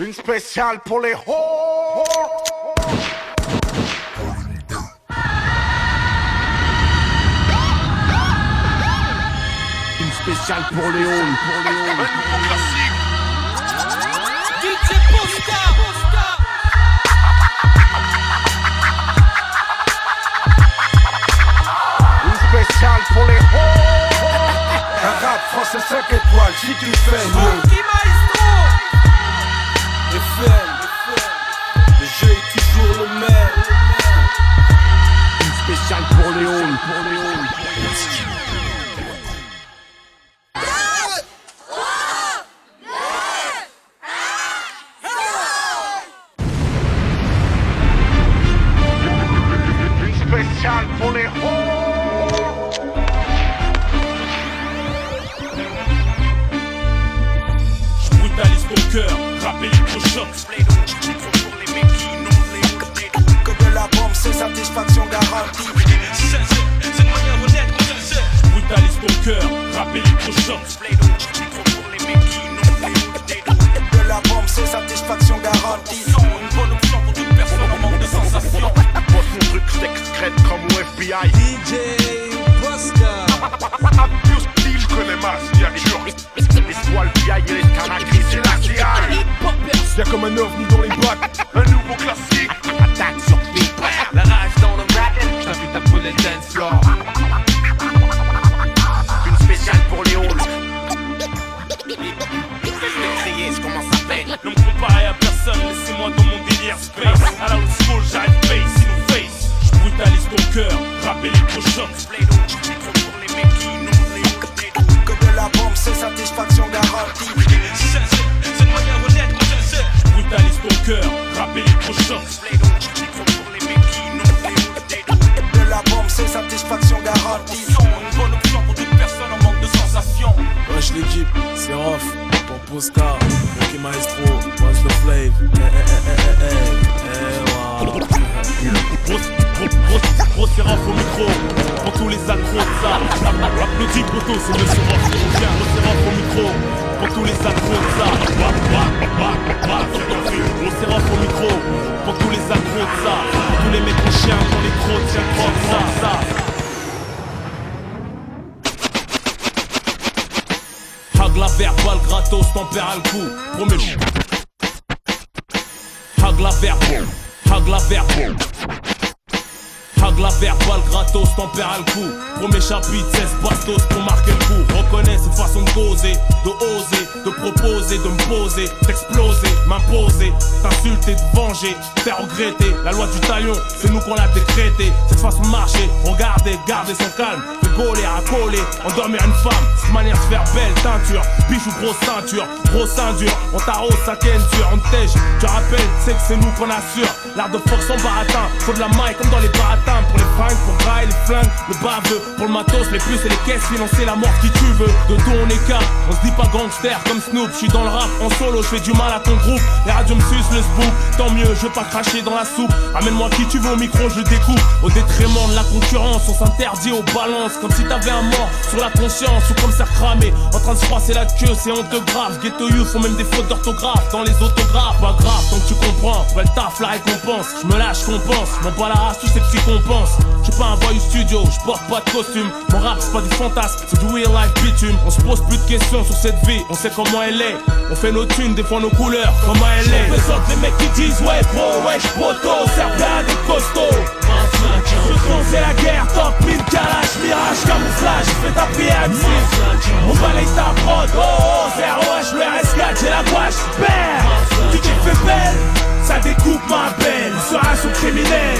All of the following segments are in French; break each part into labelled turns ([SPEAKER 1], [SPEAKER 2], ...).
[SPEAKER 1] Une spéciale pour les ho. Une spéciale pour les halls, Un nouveau classique. DJ Posca. Une spéciale pour les halls.
[SPEAKER 2] Un rap français 5 étoiles, si tu fais mieux. FM, le jeu est toujours le même.
[SPEAKER 1] Une spéciale pour les halls, Une spéciale pour les halls.
[SPEAKER 3] Je brutalise ton cœur, rap électrochoc.
[SPEAKER 2] Que de la bombe, c'est satisfaction garantie.
[SPEAKER 3] C'est une manière honnête, je brutalise ton cœur, rap électrochoc.
[SPEAKER 2] De la bombe, c'est satisfaction garantie.
[SPEAKER 3] Une bonne option pour toute personne en manque de sensations.
[SPEAKER 1] Bosse mon truc, j't'excrète comme au FBI.
[SPEAKER 2] DJ Posca.
[SPEAKER 1] Abuse style, je connais ma signature. Les toiles vieilles et les canacris, c'est la CIA.
[SPEAKER 2] Y'a comme un ovni dans les bacs.
[SPEAKER 1] Un nouveau classique. Attaque sur beat. La rage dans le rap. J't'invite à brûler le dance floor. Une spéciale pour les halls. Je vais crier, je commence à peine.
[SPEAKER 3] Ne me comparez à personne, laissez-moi dans mon délire space. À la old school, j'arrive face in face. Je brutalise ton cœur, rap électrochoc.
[SPEAKER 2] Que de la bombe, c'est satisfaction garantie.
[SPEAKER 3] C'est une manière honnête, je brutalise ton cœur, rap électrochoc.
[SPEAKER 2] De la bombe, c'est satisfaction garantie.
[SPEAKER 3] Une bonne option pour toute personne en manque de sensations.
[SPEAKER 4] Wesh l'équipe, c'est Rof, pour Posca, Rocky Maestro, what's the flavor?
[SPEAKER 3] Gros c'est Rof au micro, pour tous les accros de ça. Applaudis poteau, c'est Monsieur Rof qui revient. Gros c'est Rof au micro, pour tous les accros de ça. Gros c'est Rof au micro, pour tous les accros de ça. Pour tous les mecs en chien, pour les crocs, tiens crocs, ça. Hagla verbal gratos, tempère le coup. Promets. Hagla verbal. Hagla verbal. Hagla verbal gratos, tempère le coup. Premier chapitre, 16 bastos pour marquer le coup. Reconnais cette façon de causer, de oser, de proposer, de me poser, d'exploser, m'imposer, t'insulter, de venger, faire regretter. La loi du talion, c'est nous qu'on l'a décrété. Cette façon de marcher, regarder, garder son calme, rigoler, racoler, endormir une femme. Cette manière de faire belle, teinture, bijoux, grosse ceinture, gros sein dur. On t'arrose, ça dur, on te tège. Tu rappelles, c'est que c'est nous qu'on assure. L'art de force en baratin, faut de la maille comme dans les baratins. Pour les fringues, pour grailler les flingues, le baveux. Pour le matos, les puces et les caisses, financer la mort qui tu veux. De dos on est cap, on se dit pas gangster comme Snoop. J'suis dans le rap, en solo, j'fais du mal à ton groupe. Les radios me sucent le spook, tant mieux, je veux pas cracher dans la soupe. Ramène-moi qui tu veux au micro, je découpe. Au détriment de la concurrence, on s'interdit aux balances. Comme si t'avais un mort sur la conscience ou comme ça cramé. En train de se froisser la queue, c'est honteux grave. Ghetto youth font même des fautes d'orthographe dans les autographes. Pas grave, tant que tu comprends, ouais le taf, la récompense. J'me lâche, compense, m'en pas la race, tous ces petits compenses. J'suis pas un voyou studio, j'porte pas de costume. Mon rap c'est pas du fantasme, c'est du real life bitume. On se pose plus de questions sur cette vie, on sait comment elle est. On fait nos thunes, défend nos couleurs, comment elle est. Je représente les mecs qui disent ouais bro, ouais j'poto, serre bien des costauds. Ce son c'est la guerre, top mine, calage, mirage, camouflage, fais ta prière MC. On balaye ta prod, oh, 0H, le RS4, j'ai la gouache, bam. Tu t'es fait belle, ça découpe ma belle, sera son criminel.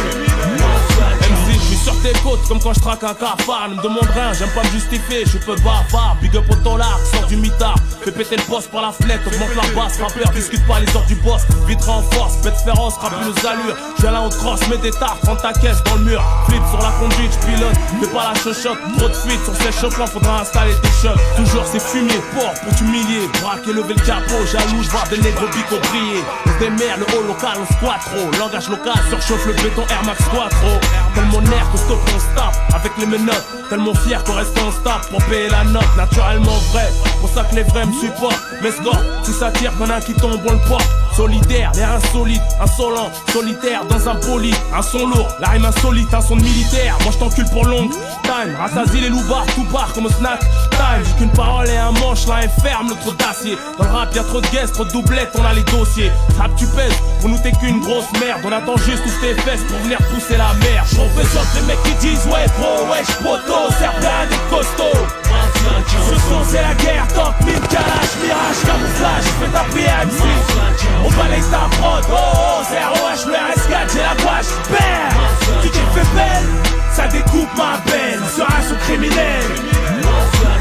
[SPEAKER 3] MC, je suis sur tes côtes comme quand je traque un cafard. Ne me demande rien, j'aime pas me justifier, je suis peu bavard. Big up au dollar, sors du mitard. Fais péter le boss par la fenêtre, augmente la basse. Rappeur, discute pas les heures du boss. Vitre en force, pète féroce, rappelle nos allures. J'ai là on crosse, mets des tartes, prends ta caisse dans le mur. Flip sur la conduite, j'pilote, fais pas la chochotte. Trop de fuite sur ces chocs, faudra installer tes chocs. Toujours c'est fumier, port pour t'humilier. Braquer, lever le capot, jaloux, voir des négros bico briller. On démerde, le haut local, on squat trop. Langage local, surchauffe le béton Air Max Quattro. Tellement nerf que stop l'autre on se tape avec les menottes. Tellement fier qu'on reste en stable pour payer la note. Naturellement vrai, pour ça que les vrais me supportent. Mais ce gars, si ça tire qu'on a un qui tombe on le porte. Solidaire, l'air insolite, insolent, solitaire dans un bolide. Un son lourd, la rime insolite, un son de militaire. Moi je t'encule pour long time, rassasie les loupards, tout part comme au snack time. J'ai qu'une parole et un manche, l'un est ferme, l'autre d'acier. Dans le rap y'a trop de guests, trop de doublettes, on a les dossiers. Rap tu pèses, pour nous t'es qu'une grosse merde. On attend juste tous tes fesses pour venir pousser la merde. Professeur, les mecs qui disent ouais bro, wesh poto, serve à des costauds. Ce son c'est la guerre, tank, mine, calage, mirage, camouflage, fais ta prière MC. On balaye ta prod, oh oh, 0H, le RS4, j'ai la gouache, bam. Tu t'es fait belle, ça découpe ma belle, sur un son criminel.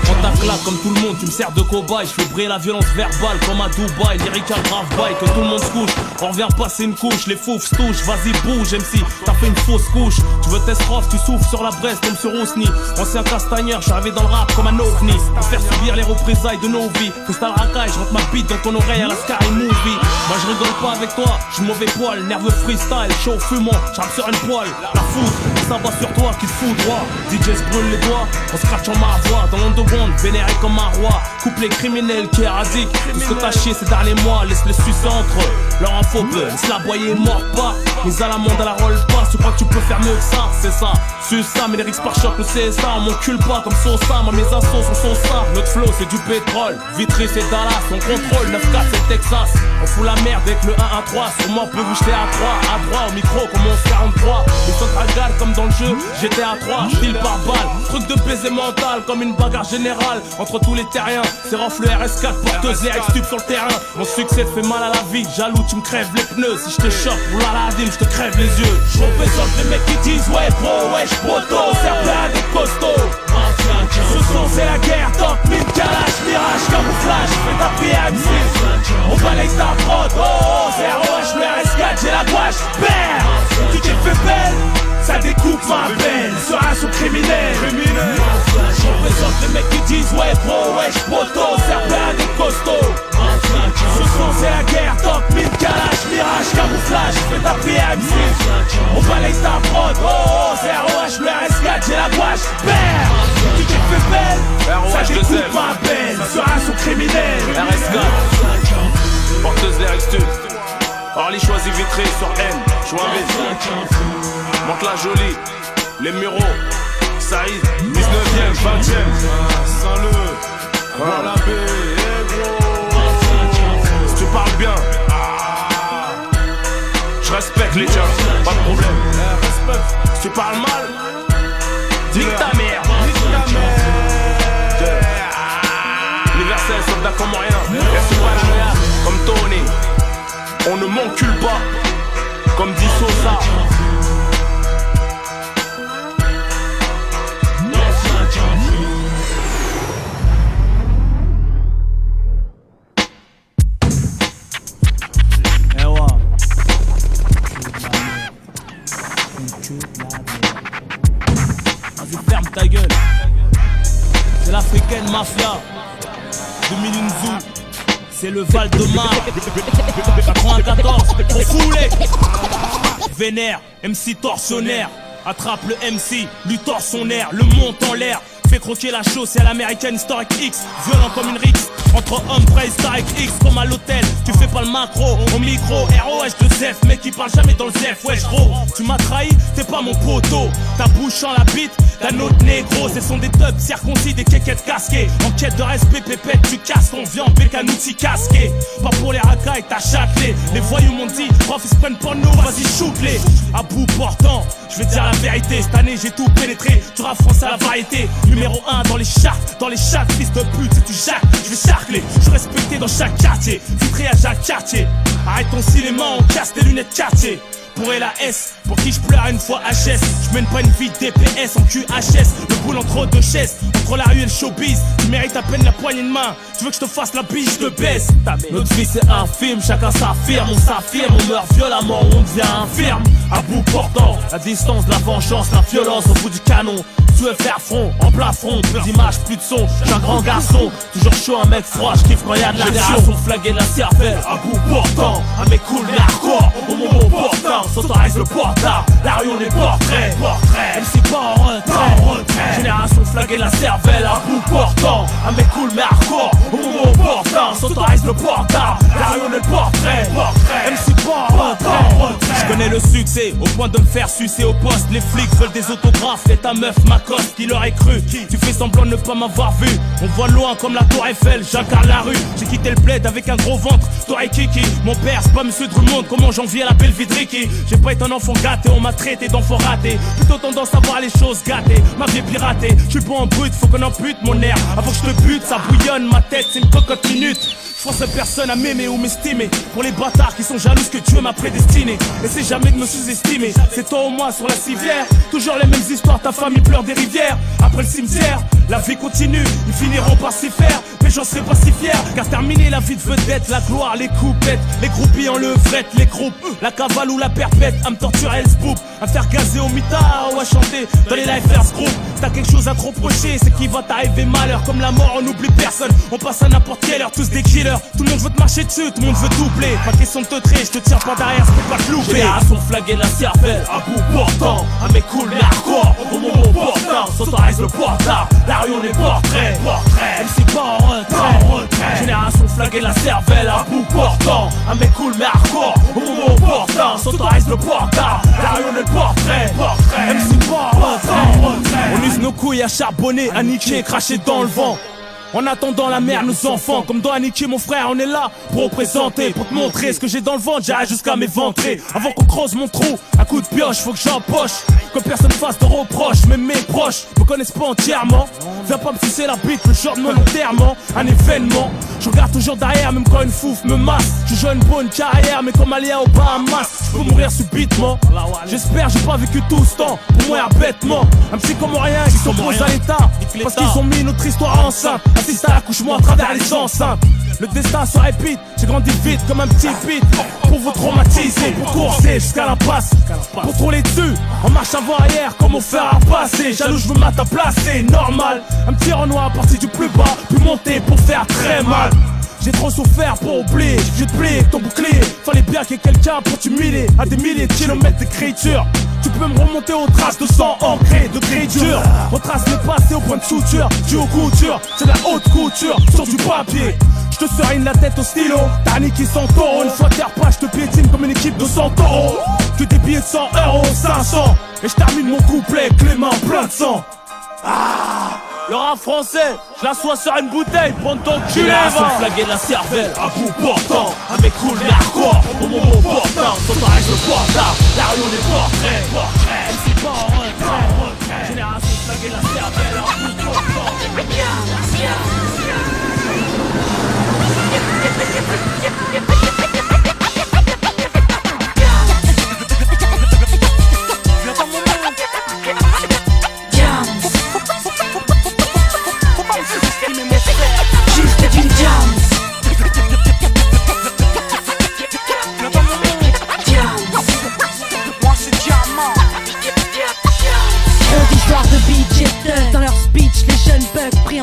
[SPEAKER 3] On t'acclame comme tout le monde, tu me sers de cobaye. Je fais briller la violence verbale comme à Dubaï. Lyrical grave bail, que tout le monde se couche. On revient passer une couche, les fous se touchent. Vas-y bouge MC, t'as fait une fausse couche. Tu veux tes strophes, tu souffles sur la Brest comme sur Ousni. Ancien castagneur, je suis arrivé dans le rap comme un ovni. Pour faire subir les représailles de nos vies. Freestyle racaille, je rentre ma bite dans ton oreille à la Sky Movie. Moi je rigole pas avec toi, je suis mauvais poil. Nerveux freestyle, chaud fumant, j'arrive sur une poêle. La foudre, ça va sur toi qui fout droit. DJ se brûle les doigts, on scratch en ma voix. Dans l'onde vénéré comme un roi, coupe les criminels qui éradiquent. Tout ce que t'as chié ces derniers mois, laisse-les sucer entre eux. Leur info peu, laisse la boyer mort pas. Mise à la monde à la roll pas, tu crois que tu peux faire mieux que ça, c'est ça. Suce ça, mais les risques par choc, le CSA, on m'encule pas comme Sosa. Moi mes assos sont ça, notre flow c'est du pétrole. Vitry c'est Dallas, on contrôle, 9-4 c'est Texas. On fout la merde avec le 1-1-3, sur moi on peut vous jeter à 3. À droit au micro comme on 43. Les centres à gale comme dans le jeu, j'étais à 3, j'file par balle. Truc de baiser mental comme une bagarre générale. Entre tous les terriens, c'est Rof le RS4, porteuse les ex-tubes sur le terrain. Mon succès te fait mal à la vie, jaloux tu me crèves les pneus. Si je te chope pour l'Aladdin, je te crève les yeux. Je représente les mecs qui disent ouais bro, wesh poto, serve à des costauds. Ce son c'est la guerre, tank, mine, calage, mirage, camouflage, fais ta prière MC. On balaye ta prod, oh oh, 0H, le RS4, j'ai la gouache, bam. Tu t'es fait belle, ça découpe ma belle, sur un son criminel. Je représente les mecs qui disent ouais bro, wesh poto, serve à des costauds. Ce son c'est la guerre, tank, mine, calage, mirage, camouflage, fais ta prière MC. On balaye ta prod, oh oh, 0H, le RS4, j'ai la gouache, bam. Tu t'es fait belle, ça découpe ma belle, sur un son criminel. RS4, porteuse les ex-tubes. Orly choisit Vitré sur N, Chouinville. Monte la jolie, les Mureaux, Saïd, 19ème, 20ème, Saint-Leu, la baie, si tu parles bien, je respecte les tiens, pas de problème. Si tu parles mal, nique ta mère. Universel, soldat comme rien, reste pas la merde, comme Tony. On ne m'encule pas, comme dit Sosa. Vas-y ferme ta gueule. C'est l'africaine mafia de Milinzou. C'est le Val-de-Marne 94, on foulé. Vénère, MC tortionnaire. Attrape le MC, lui tord son air, le monte en l'air. Fait croquer la chose, c'est à l'américaine historique X. Violent comme une rixe, entre hommes préhistoriques X. Comme à l'hôtel, tu fais pas le macro. Au micro, ROH de Zef, mec qui parle jamais dans le Zef. Wesh gros, tu m'as trahi, t'es pas mon poteau. Ta bouche en la bite d'un autre négro. Ce sont des tubs circoncis, des quéquettes casquées. En quête de respect, pépette, tu casses ton viande, bécanouti casqué. Pas pour les racailles, t'as châtelé. Les voyous m'ont dit, prof ils se prennent pour nous, vas-y shoot-les. À bout portant, je vais te dire la vérité. Cette année j'ai tout pénétré, tu rap français à la variété. Numéro 1 dans les charts, fils de pute, si tu jacques, je vais charcler. Je suis respecté dans chaque quartier, vitré à chaque quartier. Arrête ton cinéma, on casse tes lunettes quartier. Pour la S, pour qui je pleure une fois HS. Je mène pas une vie DPS en QHS. Le boule entre deux chaises, entre la rue et le showbiz. Tu mérites à peine la poignée de main. Tu veux que je te fasse la bise, je te baisse. Notre vie c'est un film, chacun s'affirme. On s'affirme, on meurt violemment, on devient infirme. À bout portant, la distance, la vengeance, la violence au bout du canon. Tu veux faire front, en plafond, plus d'images, plus de son. J'suis un grand garçon, toujours chaud, un mec froid, j'kiffe quand y'a de l'action. Génération flaguée de la cervelle, à bout portant. Un mec cool mais hardcore, au moment opportun. S'autorise le portard, la rue on est portrait. MC pas en retrait. Génération flaguée de la cervelle, à bout portant. Un mec cool mais hardcore, au moment opportun. S'autorise le portard, la rue on est portrait. MC pas en retrait. J'connais le succès, au point de me faire sucer au poste. Les flics veulent des autographes, et ta meuf m'accoste. Qui l'aurait cru? Tu fais semblant de ne pas m'avoir vu. On voit loin comme la tour Eiffel, j'incarne la rue. J'ai quitté le bled avec un gros ventre, toi et Kiki. Mon père c'est pas monsieur Drummond, comment j'envie à la belle Vidriki. J'ai pas été un enfant gâté, on m'a traité d'enfant raté. Plutôt tendance à voir les choses gâtées, ma vie est piratée. J'suis bon en brut, faut qu'on ampute mon air. Avant que je te bute, ça bouillonne, ma tête c'est une cocotte minute. J'forcerai personne à m'aimer ou m'estimer. Pour les bâtards qui sont jaloux que Dieu m'a prédestiné. Essaie jamais de me sous-estimer. C'est toi ou moi sur la civière. Toujours les mêmes histoires, ta famille pleure des rivières. Après le cimetière, la vie continue. Ils finiront par s'y faire, mais j'en serai pas si fier. Car terminer la vie de vedette, la gloire, les coupettes, les groupies en levrette, les groupes, la cavale ou la perpète. À me torturer le spoop, à faire gazer au mitard ou à chanter dans les Lifers Group. T'as quelque chose à te reprocher, c'est qu'il va t'arriver malheur. Comme la mort, on n'oublie personne. On passe à n'importe quelle heure, tous des killers. Tout le monde veut te marcher dessus, tout le monde veut doubler. Pas question de te traiter, je te tire pas derrière, je peux pas te louper. Génération flaguée de la cervelle, à bout portant. Un mec cool mais hardcore, au moment opportun. S'autorise le portard, la rue on est portrait. MC pas en retrait. Génération flaguée de la cervelle, à bout portant. Un mec cool mais hardcore, au moment opportun. S'autorise le portard, la rue on est portrait. MC pas en retrait. On use nos couilles à charbonner, à niquer, cracher dans le vent. En attendant la mère, nos enfants, comme dans Aniki, mon frère, on est là pour représenter, pour te montrer ce que j'ai dans le ventre, j'irai jusqu'à m'éventrer. Avant qu'on creuse mon trou, à coup de pioche, faut que j'empoche. Que personne fasse de reproches, mais mes proches me connaissent pas entièrement. Viens pas me sucer la bite, le genre de mon enterrement, un événement. Je regarde toujours derrière, même quand une fouf me masse. Je joue une bonne carrière, mais comme Alia au Bahamas, je peux mourir subitement. J'espère, j'ai pas vécu tout ce temps pour mourir bêtement. Un petit comme rien qui s'oppose à l'état, parce qu'ils ont mis notre histoire enceinte. Assiste à l'accouchement à travers les enceintes. Le destin se répète, j'ai grandi vite comme un petit pit. Pour vous traumatiser, pour courser jusqu'à la passe. Pour troller dessus, en marche avant-arrière comme au fer à passer. Jaloux, je veux m'attendre à placer, normal. Un petit Renoir parti du plus bas, puis monter pour faire très mal. J'ai trop souffert pour oublier, je te plie ton bouclier. Fallait bien qu'il y ait quelqu'un pour t'humilier. À des milliers de kilomètres d'écriture, tu peux me remonter aux traces de sang ancré, de gris-dur. On trace le passé au point de suture, du haut couture, c'est de la haute couture, sur du papier. Je te serine la tête au stylo, t'as niqué 100 taureaux. Une fois terre pas, je te piétine comme une équipe de 100 taureaux. Que des billets de 100 euros, 500. Et je termine mon couplet, Clément plein de sang. Le rap français, je l'assois sur une bouteille, prends ton cul. Génération flaguée de la cervelle, à bout portant. Un mec cool mais hardcore, au moment opportun. S'autorise le portard, la rue on est portrait. MC pas en retrait. Génération flaguée de la cervelle, à bout portant.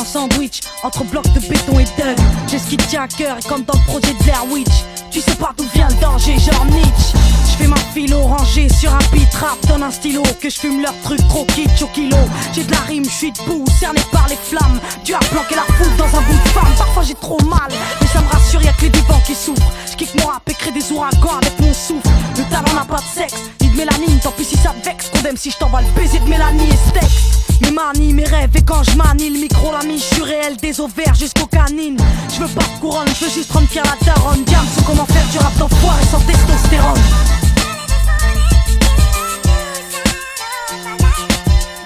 [SPEAKER 5] Sandwich entre blocs de béton et d'œufs. J'ai ce qui tient à cœur et comme dans le projet de Blair Witch. Tu sais pas d'où vient le danger, genre Nietzsche. Je fais ma philo rangée sur un beat rap, donne un stylo. Que je fume leur truc trop kitsch au kilo. J'ai de la rime, je suis debout, cerné par les flammes. Dieu a planqué la foule dans un bout de femme. Parfois j'ai trop mal, mais ça me rassure, y'a que les vivants qui souffrent. Je kiffe mon rap et crée des ouragans avec mon souffle. Le talent n'a pas de sexe, ni de mélanine. Tant pis si ça te vexe, condamne si je t'envoie le baiser de Mélanie et ce texte. Mes manies, mes rêves et quand je manie le micro, l'ami, je suis réel, des ovaires jusqu'aux canines. Je veux pas de couronne, je veux juste prendre fier la daronne. Diam, c'est comment faire du rap d'enfoiré sans testostérone.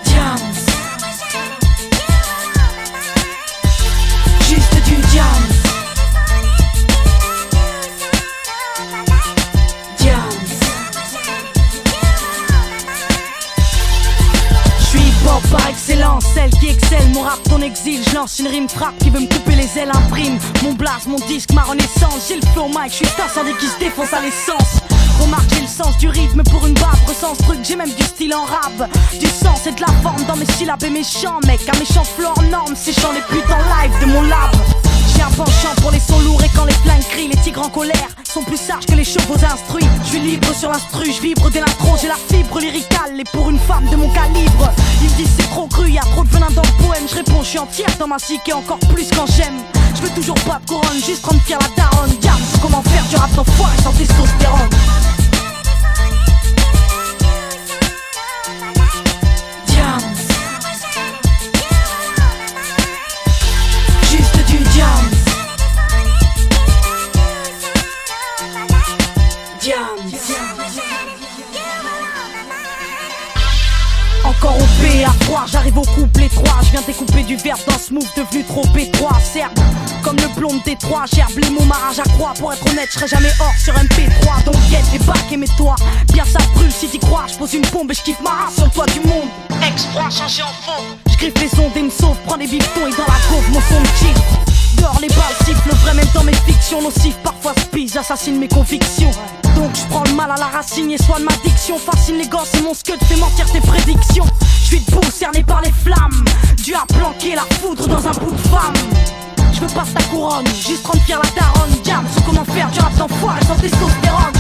[SPEAKER 5] Diam, juste du diam. Diam. Par excellence, celle qui excelle, mon rap ton exemple. lance une rime frappe qui veut me couper les ailes, imprime mon blaze, mon disque, ma renaissance. J'ai le flow au mic, je suis incendie qui se défonce à l'essence. Remarque, j'ai le sens du rythme pour une barbe, ressens ce truc, j'ai même du style en rap. Du sens et de la forme dans mes syllabes et mes chants, mec. Un méchant flow en norme, séchant les putes en live de mon lab. J'ai un penchant pour les sons lourds et quand les flingues crient, les tigres en colère sont plus sages que les chevaux instruits. Je suis libre sur l'instru, je vibre dès l'intro, j'ai la fibre lyricale. Et pour une femme de mon calibre, ils me disent c'est trop cru, y'a trop de venin dans le poème. Je réponds, je suis entière dans ma psyché, encore plus quand j'aime. Je veux toujours pas de couronne, juste rendre fier la daronne. Diable, comment faire du rap d'enfoiré sans testostérone. Encore au P à froid, j'arrive au couple étroit. Je viens découper du verbe dans ce move devenu trop étroit. Serbe, comme le plomb de Détroit. Gerbe les mots, ma rage à croix. Pour être honnête, je serai jamais hors sur MP3. Donc guette les bacs et mets-toi bien, ça brûle si t'y crois. Je pose une bombe et je kiffe ma race sur le toit du monde. Ex-froid changé en faux. Je griffe les ondes et me sauve. Prends des bifetons et dans la gauve mon son me chill. Dehors les balles sifflent, vrai même dans mes fictions. Nocif parfois spise, j'assassine mes convictions. Donc je prends le mal à la racine et soigne ma diction. Fascine les gosses et mon scud fait mentir tes prédictions. Je suis debout cerné par les flammes. Dieu a planqué la foudre dans un bout de femme. Je veux pas ta couronne, juste rendre fier la daronne. Diable, sous comment faire du rap d'enfoiré sans testostérone.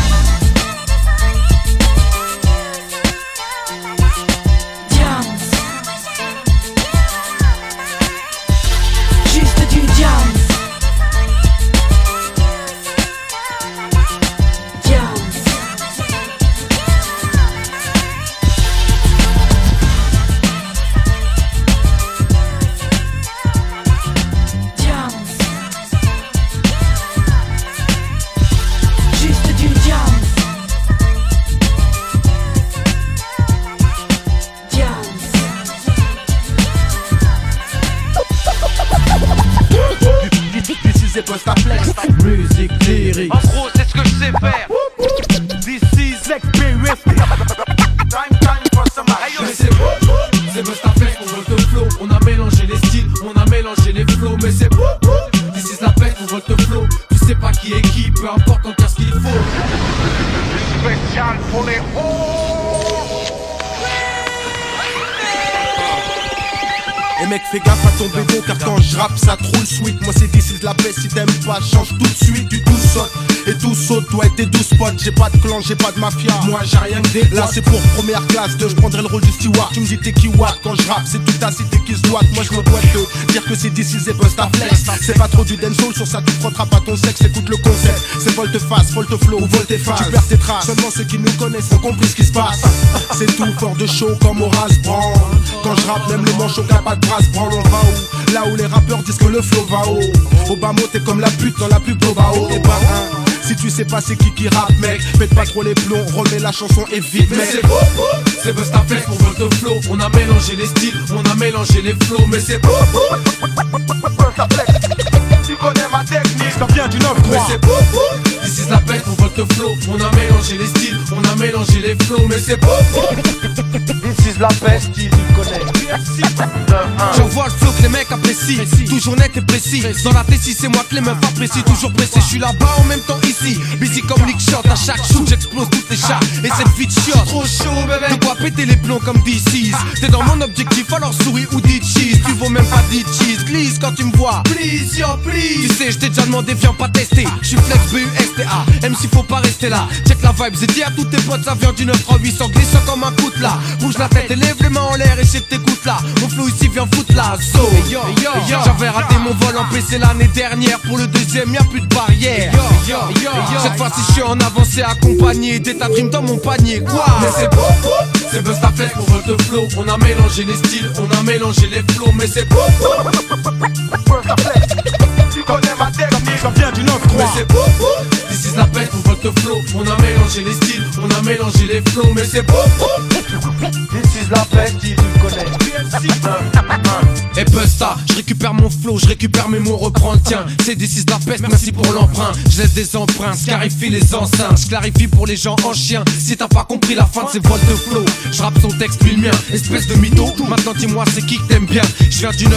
[SPEAKER 2] Musique lyrique.
[SPEAKER 6] En gros, c'est ce que je sais faire. This is experience. Time for some action.
[SPEAKER 2] Mais c'est Mustaflex, on vote le flow. On a mélangé les styles, on a mélangé les flows. Mais c'est this is la fête, on vote le flow. Tu sais pas qui est qui, peu importe en cas ce qu'il faut.
[SPEAKER 1] Spécial pour les
[SPEAKER 7] Et mec fais gaffe à ton bédo car quand je rappe ça troule sweet. Moi c'est this is la paix, si t'aimes pas change tout de suite. Du tout saute et tout saute, toi et tes 12 potes. J'ai pas de clan, j'ai pas de mafia, moi j'ai rien que des là c'est pour première classe de je prendrai le rôle du steward. Tu me dis t'es qui what quand je rappe, c'est toute ta cité qui se doit. Moi je me dois te dire que c'est this is et Bustaflex. C'est pas trop du dancehall, sur ça tu frottera pas ton sexe. Écoute le concept, c'est volte-face, volte-flow ou volte-face. Tu perds tes traces, seulement ceux qui nous connaissent ont compris ce qui se passe. C'est tout fort de show comme Horace Brand. Quand je rappe même les manches au capable brasse branle, on va où? Là où les rappeurs disent que le flow va haut. Obama t'es comme la pute dans la pub Obao. Et bah si tu sais pas c'est qui rappe mec, pète pas trop les plombs, remets la chanson et vite mec.
[SPEAKER 2] C'est Bustaflex pour vote flow. On a mélangé les styles, on a mélangé les flows. Mais c'est
[SPEAKER 1] Bustaflex. Tu connais ma technique, ça vient du 9-3.
[SPEAKER 2] Mais c'est this is la fête, on vote flow. On a mélangé les styles, on a mélangé les flows. Mais c'est
[SPEAKER 6] This is la peste, tu connais.
[SPEAKER 8] J'envoie le flow que les mecs apprécient, toujours net et précis. Dans la T6 c'est moi que les meufs apprécient, toujours pressé. Je suis là-bas en même temps ici, busy comme Lick Shot. À chaque shoot j'explose toutes les chats et cette vie de shot. Trop chaud bébé, de quoi péter les plombs comme DC's. T'es dans mon objectif alors souris ou dit cheese. Tu vaux même pas dit cheese, glisse quand tu me vois. Please yo please. Tu sais je t'ai déjà demandé viens pas tester. Je suis flex BUSTA, MC faut pas rester là. Check la vibe, j'ai dit à tous tes potes ça vient du 938 sans glissant comme un coude là. Bouge la tête et lève les mains en l'air et je sais que t'écoutes là. Mon flow ici vient foutre la zone. J'avais raté mon vol en PC l'année dernière. Pour le deuxième y'a plus de barrière. Cette fois-ci je suis en avancée accompagné d'État Dream dans mon panier. Quoi?
[SPEAKER 2] Mais c'est Bustaflex pour vote flow. On a mélangé les styles, on a mélangé les flows. Mais c'est
[SPEAKER 1] Bustaflex. Tu connais ma technique, ça vient du 9-3.
[SPEAKER 2] Mais c'est this is la fête pour vote flow. On a mélangé les styles, on a mélangé les flows. Mais c'est
[SPEAKER 6] This is la peste, tu connais.
[SPEAKER 8] Et Busta, je récupère mon flow, je récupère mes mots, reprends le tien. C'est d'ici la peste, merci pour l'emprunt. Je laisse des empreintes, je clarifie les enceintes. Je clarifie pour les gens en chien. Si t'as pas compris la fin de ces vols de flow, je rappe son texte lui le mien, espèce de mytho. Maintenant dis-moi c'est qui que t'aimes bien. Je viens du 9-1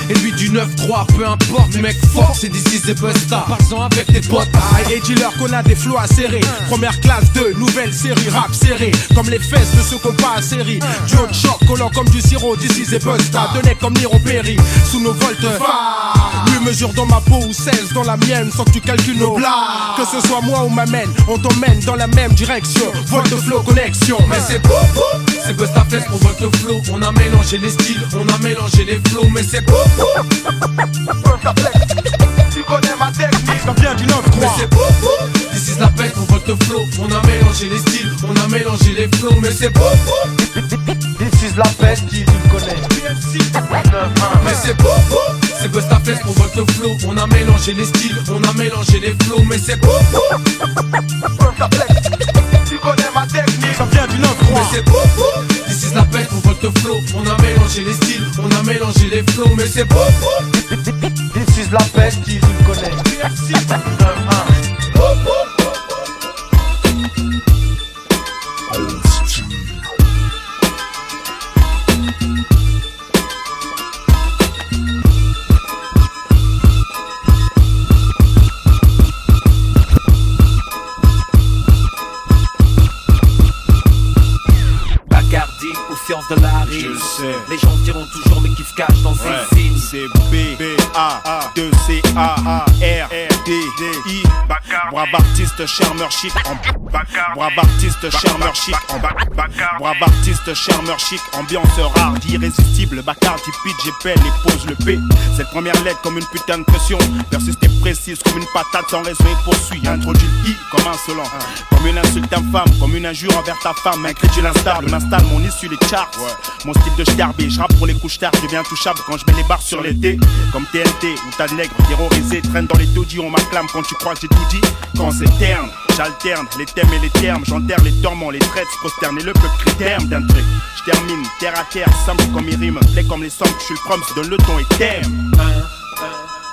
[SPEAKER 8] et lui du 9-3. Peu importe, mec fort, c'est d'ici c'est Busta. Parle-en avec tes potes.
[SPEAKER 7] Et dis-leur qu'on a des flots à serrer. Première classe de nouvelle série, rap serré comme les fesses de ceux qu'on pas à série. Joe choc, collant comme du sirop, d'ici c'est Busta. Donné comme Niro Perry, sous nos voltes. Lui mesure dans ma peau ou 16 dans la mienne, sans que tu calcules nos blagues. Que ce soit moi ou ma mène, on t'emmène dans la même direction. Volte flow, connexion.
[SPEAKER 8] Mais c'est c'est Busta Flex pour Volte Flow. On a mélangé les styles, on a mélangé les flows. Mais c'est
[SPEAKER 6] Busta Flex, tu connais ma technique.
[SPEAKER 7] Ça vient du 9-3.
[SPEAKER 8] Mais c'est this is la peste pour Volte Flow. On a mélangé les styles, on a mélangé les flows. Mais c'est
[SPEAKER 6] This is la peste, tu le connais.
[SPEAKER 8] mais c'est Busta Flex pour Volte Flow. On a mélangé les styles, on a mélangé les flows. Mais c'est
[SPEAKER 6] Busta Flex, tu connais ma technique.
[SPEAKER 7] Ça vient du 9-3.
[SPEAKER 8] mais c'est this is la peste pour Volte Flow. On a mélangé les styles, on a mélangé les flows. Mais c'est
[SPEAKER 6] This is la peste, tu le connais.
[SPEAKER 9] Bacardi ou science de la rime.
[SPEAKER 1] Je le sais.
[SPEAKER 9] Les gens diront toujours mais qui se cache dans ces signes.
[SPEAKER 1] C'est B-A-2-C-A-R-D-I. Brabartiste, charmeur chic en Brabartiste, charmeur chic en Brabartiste, charmeur chic, ambiance rare, irrésistible. Bacardi, pitch, j'épelle et pose le P. Cette première lettre comme une putain de pression, persiste et précise comme une patate sans raison et poursuit. Introduit le I comme insolent, comme une insulte infâme, comme une injure envers ta femme. Incrédule instable, m'installe mon issue les charts. Mon style de starbé, je rappe pour les couches tard, je deviens touchable quand je mets les barres sur les dés. Comme TNT ou ta nègre terrorisé, traîne dans les taudis, on m'acclame quand tu crois que j'ai tout dit. Quand c'est terne, j'alterne les thèmes et les termes, j'enterre les torments, les traits, prosterner le peuple critère d'un trait. Je termine terre à terre, simple comme il rime, play comme les sons, je suis le prom, donne le ton et terme.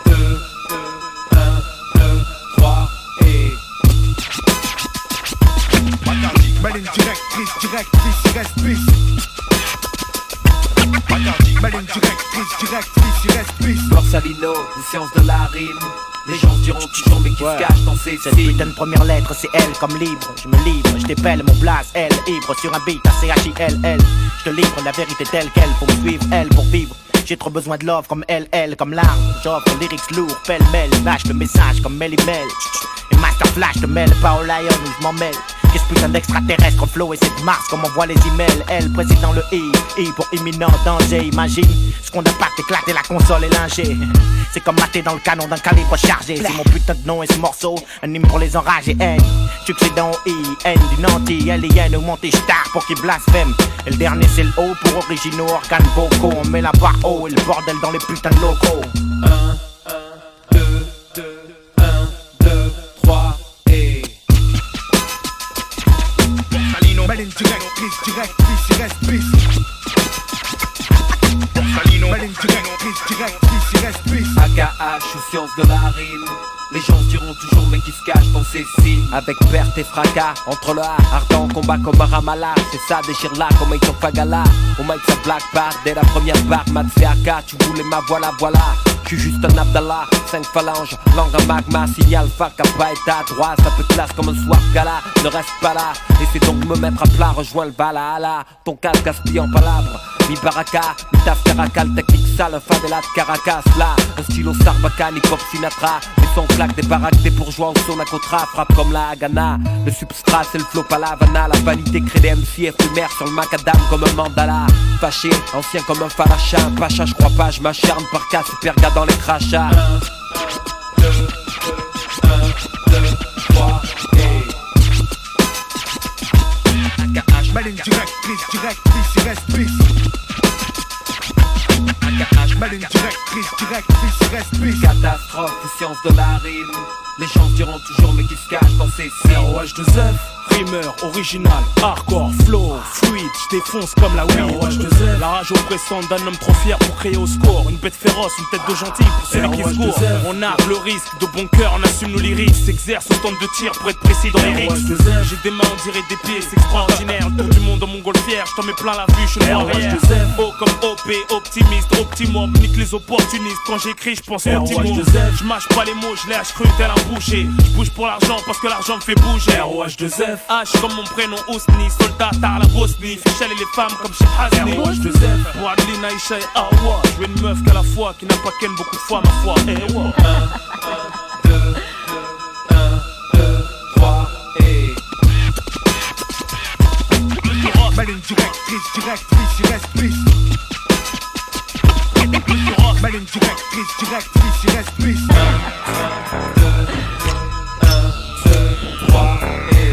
[SPEAKER 9] 1, 2, 1, 2, 3 et
[SPEAKER 7] Bacardi, maligne directrice, il reste pisse. Bacardi, maligne directrice, il reste pisse.
[SPEAKER 9] Borsalino, ou science de la rime. Les gens diront toujours mais qui se cache dans ces
[SPEAKER 10] Cette
[SPEAKER 9] signes.
[SPEAKER 10] putain de première lettre c'est L comme libre. Je me livre, je t'épelle mon blaze L. Ivre sur un beat A-C-H-I-L-L. Je te livre la vérité telle qu'elle. Faut me suivre elle pour vivre. J'ai trop besoin de love comme LL, comme l'arme. J'offre lyrics lourds, pêle-mêle. Lâche le message comme Melly Mel. Et Master Flash te mêle pas au lion où je m'en mêle. Qu'est-ce putain d'extraterrestre flow et c'est de Mars comme on voit les emails. Elle président le I pour imminent danger. Imagine ce qu'on a pas éclater la console et lingée. C'est comme mater dans le canon d'un calibre chargé. C'est mon putain de nom et ce morceau, un hymne pour les enragés. N, succédant au I, N du nanti, alien ou monté star pour qui blasphème. Et le dernier c'est le O pour originaux, organes vocaux. On met la barre haut et le bordel dans les putains de locaux.
[SPEAKER 9] 1, 2, 1, 2, 3 et
[SPEAKER 7] Borsalino, maligne directrice, il reste pisse. Borsalino, maligne directrice, il reste pisse.
[SPEAKER 9] AKH ou science de la rime. Les gens diront toujours mais qui se cache dans ces signes. Avec perte et fracas, entre le A, ardent combat comme un Ramallah. C'est ça, déchire là comme Aiton Fagala. Au mic ça blague pas, dès la première barre, mat fait AK. Tu voulais ma voilà. Je suis juste un Abdallah, 5 phalanges, langue en magma, signal fac à pas état droit, ça peut classe comme un soir gala, ne reste pas là, essaie donc de me mettre à plat, rejoins le Valhalla, ton casque gaspille en palabres, mi baraka, mi taf caracal, technique sale, favela de Caracas, là, un stylo Sarbacane, hip-hop Sinatra, les sons claquent des baraques, des bourgeois au son à Cotra, frappe comme la Hagana, le substrat c'est le flow pas la Havana, la vanité crée des MC éphémères sur le macadam comme un mandala, fâché, ancien comme un falacha, un pacha, je crois pas, je m'acharne par cas, super gars dans les crachats. 1, 2, 1, 2, 3 et AKH,
[SPEAKER 7] maligne directrice, il reste pisse.
[SPEAKER 9] AKH,
[SPEAKER 7] maligne directrice, il reste pisse.
[SPEAKER 9] Catastrophe, science de la rime. Les gens diront toujours mais qui se cache dans ces signes.
[SPEAKER 2] ROH2F,
[SPEAKER 3] Rimeur, original, hardcore, flow, fluide, j'défonce comme la weed. La rage oppressante d'un homme trop fier pour créer au score. Une bête féroce, une tête de gentil pour celui qui se court. On a le risque, de bon cœur, on assume nos lyrics. S'exerce au stand de tir pour être précis dans les risques. J'ai des mains, on dirait des pieds, c'est extraordinaire. Le tour du monde en montgolfière, j't'en mets plein la vue, j'suis le arrière. O comme OP, optimiste, optimum, nique les opportunistes. Quand j'écris, j'pense optimum. J'mâche pas les mots, j'lâche cru tel un boucher. J'bouge pour l'argent parce que l'argent me fait bouger. ROH2F, H comme mon prénom Ousni, soldat tard la Bosnie. Fichel et les femmes comme chez Hasni. ROH2F, pour Adeline, Aïcha et Awa. J'veux une meuf qu'à la fois, qui n'a pas ken beaucoup de fois ma foi. 1, 2, 3 et...
[SPEAKER 6] Maligne directrice, j'y reste biche. Maligne directrice, j'y reste biche. 1, 2, 3 et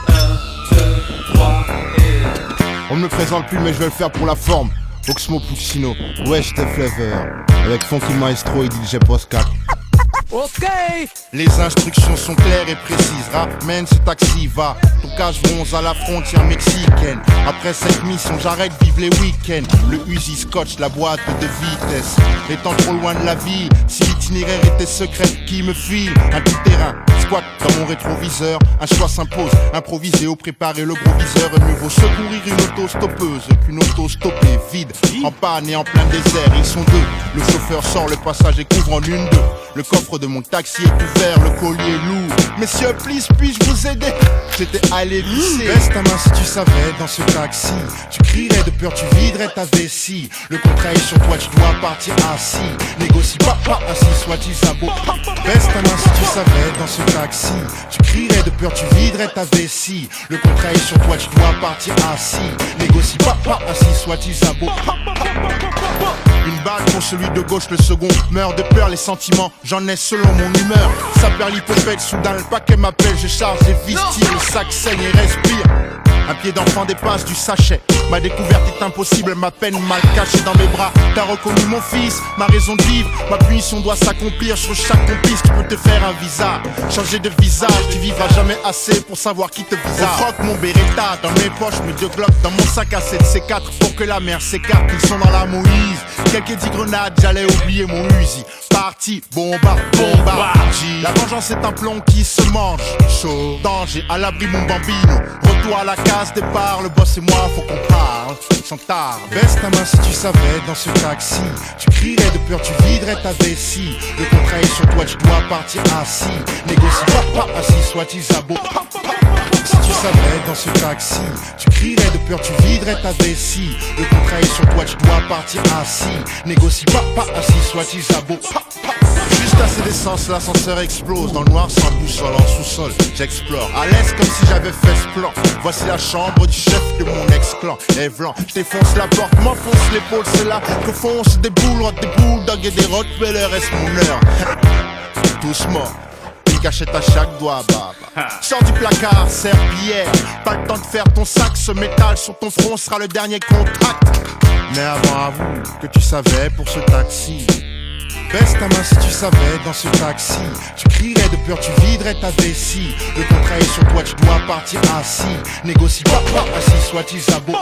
[SPEAKER 6] 1, 2, 3 et...
[SPEAKER 7] On ne me présente plus mais je vais le faire pour la forme. Oxmo Puccino, wesh the flavor. Avec Funky Maestro et DJ Postcat.
[SPEAKER 5] Ok.
[SPEAKER 7] Les instructions sont claires et précises. Ramène ce taxi, va. Ton cache bronze à la frontière mexicaine. Après cette mission, j'arrête vivre les week-ends. Le Uzi scotch, la boîte de vitesse. Étant trop loin de la vie, si l'itinéraire était secret, qui me file un tout-terrain. Squat dans mon rétroviseur, un choix s'impose. Improviser ou préparer le gros viseur. Mieux vaut secourir une auto-stoppeuse qu'une auto stoppée vide. En panne et en plein désert, ils sont deux. Le chauffeur sort, le passager couvre en une d'eux. Le coffre de mon taxi est ouvert, le collier lourd. Messieurs, please, puis-je vous aider? J'étais allé visser. Baisse ta main si tu savais, dans ce taxi tu crierais de peur, tu viderais ta vessie. Le contrat est sur toi, tu dois partir assis. Négocie pas assis, soit-il sabot. Baisse ta main si tu savais, dans ce taxi tu crierais de peur, tu viderais ta vessie. Le contrat est sur toi, tu dois partir assis. Négocie pas assis, soit-il sabot. Une balle pour celui de gauche, le second meurt de peur, les sentiments, j'en ai selon mon humeur. Ça perd l'hypopète, soudain le paquet m'appelle, je charge les vis, tire, le sac saigne et respire. Un pied d'enfant dépasse du sachet. Ma découverte est impossible, ma peine mal cachée dans mes bras. T'as reconnu mon fils, ma raison de vivre. Ma punition doit s'accomplir sur chaque complice qui peut te faire un visa. Changer de visage, tu vivras jamais assez pour savoir qui te visa. Au froc mon Beretta, dans mes poches mes 2 Glock. Dans mon sac à 7 C4 pour que la mer s'écarte. Ils sont dans la Moïse, quelques 10 grenades, j'allais oublier mon Uzi. Parti, bombarde. La vengeance est un plomb qui se mange. Chaud, danger, à l'abri mon bambino. Retour à la case départ, le boss et moi faut qu'on parle sans tard. Baisse ta main si tu savais, dans ce taxi tu crierais de peur, tu viderais ta vessie. Le contrat est sur toi, tu dois partir assis. Négocie pas assis, soit-il sabot. Si tu savais, dans ce taxi tu crierais de peur, tu viderais ta vessie. Le contrat est sur toi, tu dois partir assis. Négocie pas assis, soit-il sabot. Juste assez d'essence, l'ascenseur explose. Dans le noir sans boussole, en sous-sol j'explore, à l'aise comme si j'avais fait ce plan. Voici la chambre du chef de mon ex-clan. Evlan, je défonce la porte, m'enfonce l'épaule. C'est là que foncent des bulldogs et des rottweilers. Est-ce mon heure? Tous morts, une cachette à chaque doigt. Sors du placard, serpillière. Pas le temps de faire ton sac, ce métal sur ton front sera le dernier contract. Mais avant, avoue que tu savais pour ce taxi. Baisse ta main si tu savais, dans ce taxi tu crierais de peur, tu viderais ta vessie. Le contrat est sur toi, tu dois partir assis. Négocie pas assis, soit-il sabot.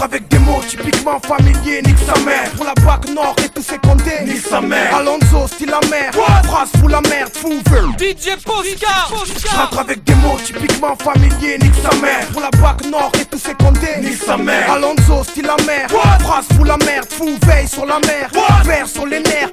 [SPEAKER 6] Avec des mots typiquement familiers, nique sa mère. Pour la BAC Nord et tous ses condés, nique sa mère. Alonso, style la mer, phrase fou la merde, fou veut
[SPEAKER 5] DJ Postcard.
[SPEAKER 6] J'rentre avec des mots typiquement familiers, nique sa mère. Pour la BAC Nord et tous ses condés, nique sa mère. Alonso, style la mer, phrase fou la merde, fou veille sur la mer, vert sur les nerfs.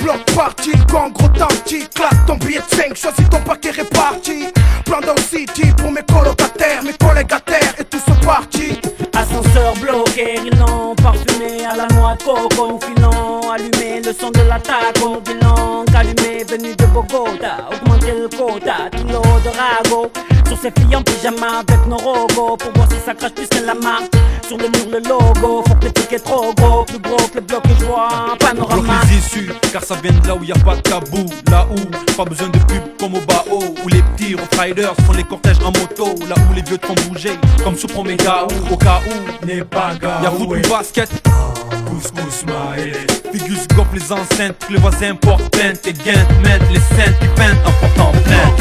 [SPEAKER 6] Bloc parti, gang gros tanti, claque ton billet de 5, choisis ton paquet réparti. Plan dans City pour mes colocataires, mes collègues à terre et tout ce parti.
[SPEAKER 11] Ascenseur bloqué, rilant, parfumé à la noix de coco, nous filons, allumé le son de l'attaque, nos bilans, allumé, venu de Bogota, augmenter le quota, kilo de rago, sur ses filles en pyjama avec nos rogos, pour voir si ça crache plus que la marque, sur le mur le logo. Faut que le ticket est trop gros, plus gros que le bloc que je vois. Un panorama.
[SPEAKER 12] Bloque les issues, car ça vient de là où y a pas de tabou. Là où pas besoin de pub comme au Bao, où les petits rough riders font les cortèges en moto. Là où les vieux te font bouger comme sous Promega ou au cas où
[SPEAKER 2] n'est pas gars.
[SPEAKER 12] Y'a foot ou basket.
[SPEAKER 2] Couscous maïs.
[SPEAKER 12] Figus goffent les enceintes, que les voisins portent plainte. Et guintes mettent les scènes qui peintent en portant plainte.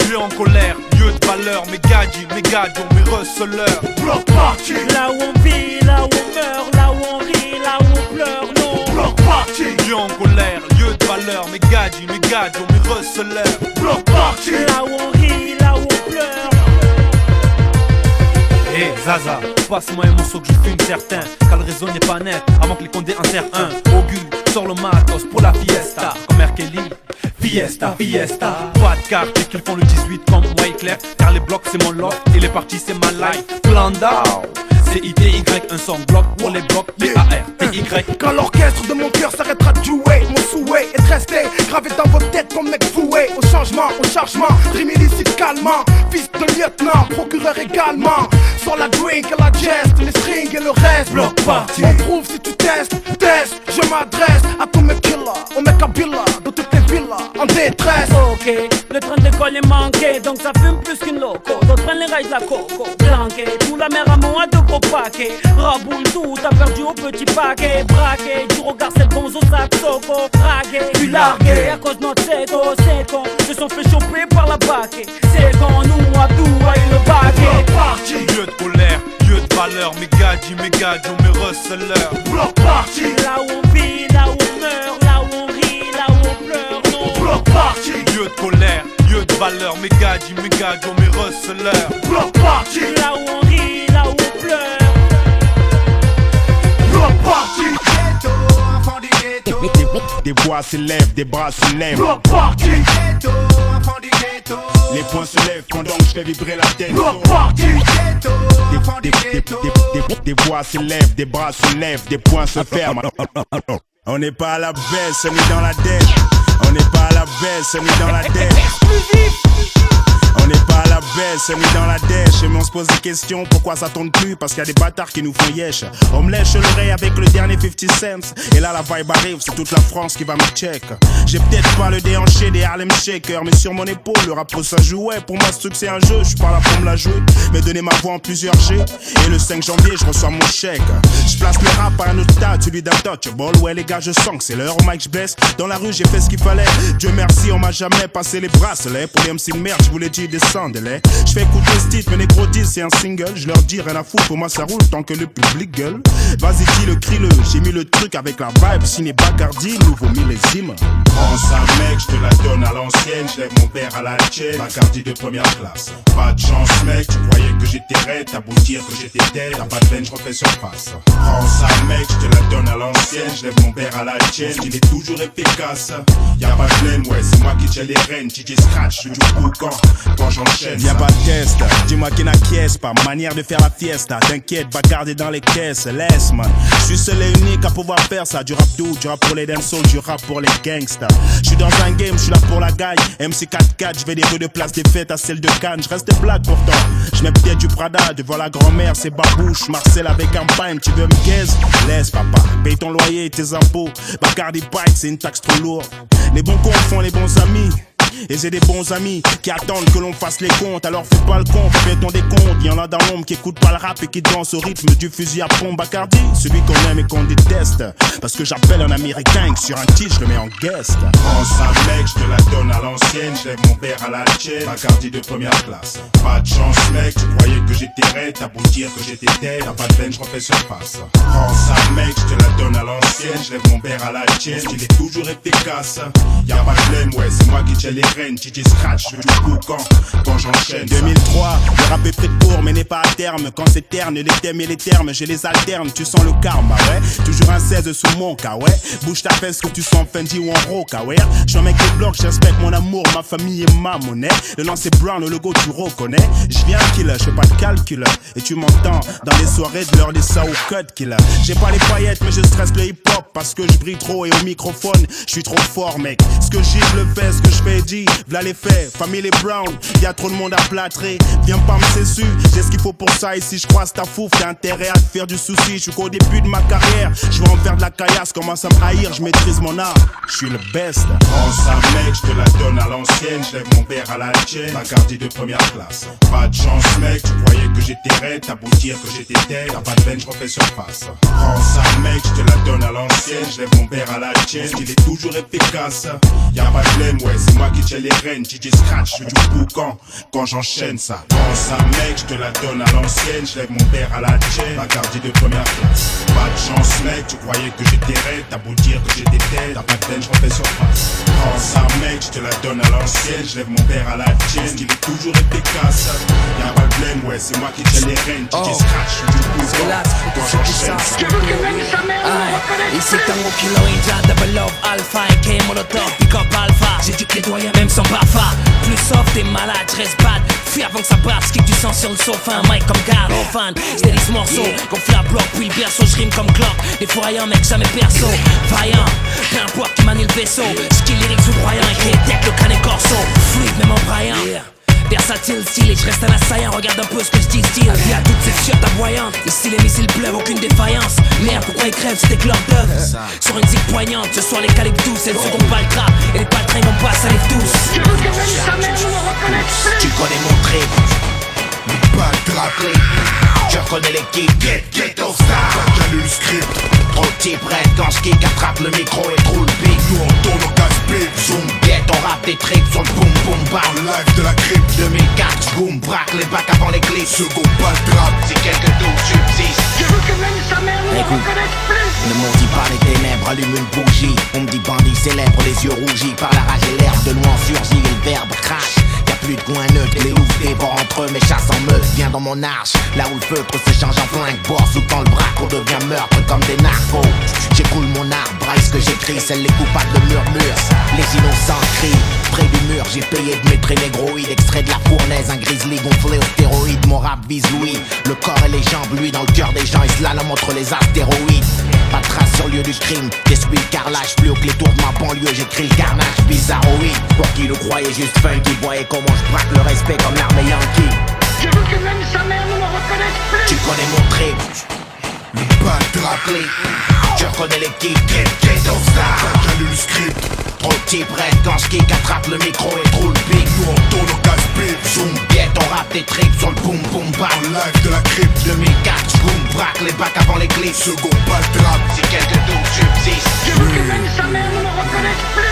[SPEAKER 12] Lieu en colère, lieu de valeur, mes gadgets, mes receleurs.
[SPEAKER 2] Block party.
[SPEAKER 11] Là où on vit, là où on meurt, là où on rit, là où on pleure, non.
[SPEAKER 2] Block party.
[SPEAKER 12] Lieu en colère, lieu de valeur, mes gadgets, mes receleurs.
[SPEAKER 2] Block party.
[SPEAKER 11] Là où on rit, là où on pleure.
[SPEAKER 12] Hey Zaza, passe-moi un morceau que je fume certain, car le réseau n'est pas net avant que les condés en serrent un. Augu, sors le matos pour la fiesta, comme R. Kelly. Fiesta, fiesta. Pas de carte et qu'ils font le 18 comme Wyclef, car les blocs c'est mon lot et les parties c'est ma life. Plan down. C-I-T-Y, un son bloc pour les blocs, P-A-R-T-Y.
[SPEAKER 6] Quand l'orchestre de mon cœur s'arrêtera de jouer, mon souhait est de rester gravé dans vos têtes comme mec voué. Au changement, au chargement, rime illicite calmement. Fils de lieutenant, procureur également. Sur la drink et la geste, les strings et le reste.
[SPEAKER 2] Block party.
[SPEAKER 6] On prouve si tu testes, je m'adresse à tous mes killers, aux mecs à Billa, de toutes les villas, en détresse.
[SPEAKER 11] Ok, le train d'école est manqué, donc ça fume plus qu'une loco. D'autres prennent les rails de la coco, planqué. Tout la mer à mon à deux gros paquets. Raboule tout, t'as perdu au petit paquet. Braqué, tu regardes cette bonze au sac soco. Dragué, puis largué, à cause de notre séco, c'est con. Se sont fait choper par la baquet. C'est quand nous, Abdou, a eu le baquet.
[SPEAKER 2] Party.
[SPEAKER 12] Lieu de colère, lieu de valeur, mes gadgets, mes receleurs.
[SPEAKER 2] Block party.
[SPEAKER 11] Là où on vit, là où on meurt, là où on rit, là où on pleure, non.
[SPEAKER 2] Block party.
[SPEAKER 12] Lieu de colère, lieu de valeur, mes gadgets, mes receleurs.
[SPEAKER 2] Block party.
[SPEAKER 11] Là où on rit, là où on pleure.
[SPEAKER 2] Block party.
[SPEAKER 1] Enfant du ghetto. Des voix s'élèvent, des bras se lèvent.
[SPEAKER 2] Block party.
[SPEAKER 1] Enfant du ghetto. Les poings se lèvent pendant que je fais vibrer la tête.
[SPEAKER 2] Block party.
[SPEAKER 1] Des voix s'élèvent, des bras se lèvent, des poings se ferment. On n'est pas à la baisse ni dans la dette. On n'est pas à la baisse ni dans la dette. On n'est pas à la baisse ni dans la dèche. Mais on se pose des questions, pourquoi ça tourne plus? Parce qu'il y a des bâtards qui nous font yesh. On me lèche l'oreille avec le dernier 50 cents. Et là la vibe arrive, c'est toute la France qui va me check. J'ai peut-être pas le déhanché des Harlem Shakers, mais sur mon épaule le rap ça jouait. Pour moi ce truc c'est un jeu, je suis pas là pour me la jouer, mais donner ma voix en plusieurs G. Et le 5 janvier je reçois mon chèque. Je place le rap à un autre tas, celui d'un touchable. Ouais les gars je sens que c'est l'heure au mic je blesse. Dans la rue j'ai fait ce qu'il fallait. Dieu merci on m'a jamais passé les bracelets. Pour les MC de merde je vous l'ai dit descendez-les. Je fais écouter ce titre mais les gros disent c'est un single. Je leur dis rien à foutre, pour moi ça roule tant que le public gueule. Vas-y dis-le, crie-le, j'ai mis le truc avec la vibe. Signé Bacardi, nouveau millésime.
[SPEAKER 13] Prends ça mec, je te la donne à l'ancienne. Je lève mon père à la tienne, Bacardi de première classe. Pas de chance mec, tu croyais que j'étais raide. T'as beau dire que j'étais dead, t'as pas de peine, je refais surface. Prends ça mec, je te la donne à l'ancienne. Je lève mon père à la tienne, il est toujours efficace. Y'a pas de plaine, ouais, c'est moi qui tiens les rênes. DJ Scratch, je joue beaucoup quand j'enchaîne.
[SPEAKER 1] Y'a pas de test, dis-moi qui n'acquiesce pas. Manière de faire la fiesta, t'inquiète, Bacardi dans les caisses. Laisse man, je suis seul et unique à pouvoir faire ça. Du rap doux, du rap pour les dancehall, du rap pour les gangsters. Je suis dans un game, je suis là pour la gagne. MC 4-4, je vais des rues de place, des fêtes à celle de Cannes. Je reste blague pourtant, je mets peut-être du Prada. Devant la grand-mère, c'est babouche. Marcel avec un pain, tu veux me guess? Laisse papa, paye ton loyer et tes impôts. Bacardi Pike, c'est une taxe trop lourde. Les bons cons font les bons amis. Et j'ai des bons amis qui attendent que l'on fasse les comptes. Alors fais pas le con, fais ton décompte. Y'en a dans l'ombre qui écoute pas le rap et qui danse au rythme du fusil à pompe. Bacardi, celui qu'on aime et qu'on déteste. Parce que j'appelle un américain et que sur un titre je le mets en guest.
[SPEAKER 13] Prends ça mec, je te la donne à l'ancienne. Je lève mon père à la tienne, Bacardi de première classe. Pas de chance mec, tu croyais que j'étais raide. T'as beau dire que j'étais dead, t'as pas de peine, je refais surface. Prends ça mec, je te la donne à l'ancienne. Je lève mon père à la tienne, il est toujours efficace. Y'a pas de blême, ouais, c'est moi qui tiens les rênes. DJ Scratch, je joue beaucoup quand j'enchaîne.
[SPEAKER 1] 2003, le rap est pris de court mais n'est pas à terme. Quand c'est terne, les thèmes et les termes, je les alterne. Tu sens le karma, ouais. Toujours un 16 sous mon cas, ouais. Bouge ta fesse que tu sens Fendi ou en roca, ouais. J'suis un mec des blocs, j'respecte mon amour, ma famille et ma monnaie. Le nom c'est Brown, le logo tu reconnais. J'viens killer, j'fais pas de calcul. Et tu m'entends dans les soirées de l'heure des ça ou cut killer. J'ai pas les paillettes mais je stresse le hip hop. parce que je brille trop et au microphone, je suis trop fort mec. Ce que j'ai, je le fais, ce que je fais, dis, v'là les faits. Famille les Brown, y'a trop de monde à plâtrer. Viens pas me cessu, j'ai ce qu'il faut pour ça. Et si je croise ta fouf, t'as intérêt à te faire du souci. Je suis qu'au début de ma carrière, je vais en faire de la caillasse. Commence à me haïr, je maîtrise mon art, je suis le best.
[SPEAKER 13] Prends ça mec, je te la donne à l'ancienne. Je lève mon père à la tienne, Bacardi de première classe. Pas de chance mec, tu croyais que j'étais raide. T'as beau dire que j'étais dead, t'as pas de veine, je refais surface. Prends ça mec, je te la donne à l'ancienne. Je lève mon père à la tienne, il est toujours efficace. Y'a pas de blême, ouais, c'est moi qui tiens les rênes. DJ Scratch, je du boucan quand j'enchaîne ça. Prends ça mec, je te la donne à l'ancienne. Je lève mon père à la tienne, Bacardi de première classe. Pas de chance mec, tu croyais que j'étais raide. T'as beau dire que j'étais dead, t'as pas de veine, je refais surface. Prends ça mec, je te la donne à l'ancienne. Je lève mon père à la tienne, il est toujours efficace. Y'a pas de blême, ouais, c'est moi qui tiens les rênes. DJ Scratch, je du boucan quand j'enchaîne ça.
[SPEAKER 14] Ici Tango Kilo Inja, Double Love, Alpha, AK Molotov, Pick Up Alpha. J'éduque les doyens même sans parfa. Plus soft et malade, je reste bad. Fuis avant que ça parte, kick du sang sur le sofa. Un mic comme Garo fan, j'délie ce morceau. Gonfle à bloc, puis le berceau, j'rime comme Glock. Des fourraillants, mec, jamais perso. Vaillant, peu importe qui manie le vaisseau. Skill lyrics foudroyant, écrit tech, le canet corso. Fluide, même en braillant. Versatile, style et je reste un assaillant. Regarde un peu ce que je dis, style. Via toutes ces chiottes aboyantes. Ici les missiles pleuvent, aucune défaillance. Merde, pourquoi ils crèvent, c'était que leur d'œuvre. Sur une zig poignante, ce soir les calibres tous. Et le second pas le trap. Et les patrins vont pas, ça lève tous.
[SPEAKER 10] Tu connais mon trip, pas de rappeler. Je reconnais l'équipe, get au star. Pas le script, trop type red quand je kick. Attrape le micro et roule big. Nous on tourne au casse-pipe. Zoom, get, on rappe des tricks sur le boom boom bam. Live de la crypte 2004, boom, braque les bacs avant les clips. Second pas le trap, si quelques doutes subsistent. Je veux que même sa mère nous reconnaisse plus. Le monde dit par les ténèbres, allume une bougie. On me dit bandit célèbre, les yeux rougis par la rage et l'herbe. De loin surgit et le verbe crash. Y'a plus de coin neutre, les oufs dévorent entre eux, mes chasses en meute. Viens dans mon arche, là où le feutre se change en flingue. Boss, ou quand le braque, on devient meurtre comme des narcos. J'écoule mon arbre, braille ce que j'écris, celles les coupables de murmures. Les innocents crient, près du mur, j'ai payé de mes négroïdes. Extrait de la fournaise, un grizzly gonflé aux stéroïdes. Mon rap vise Louis, le corps et les jambes, lui dans le cœur des gens, il slalom entre les astéroïdes. Pas de trace sur lieu du crime, j'essuie le carrelage. Plus haut que les tours de ma banlieue, j'écris le carnage bizarroïde. Pour qui le croyait juste funky, voyait comment je braque le respect comme l'armée Yankee. Je veux que même sa mère ne me reconnaisse plus. Tu connais mon trip, pas de rappeler. Je reconnais l'équipe, get au star. Pas le script, trop type red quand je kick. Attrape le micro et roule big. Nous on tourne au casse-pipe. Zoom, get, on rappe des tricks sur le boom boom bam. Live de la crypte 2004, boom, braque les bacs avant les clips. Second pas le trap, si quelques doutes subsistent. Je veux que même sa mère ne me reconnaisse plus.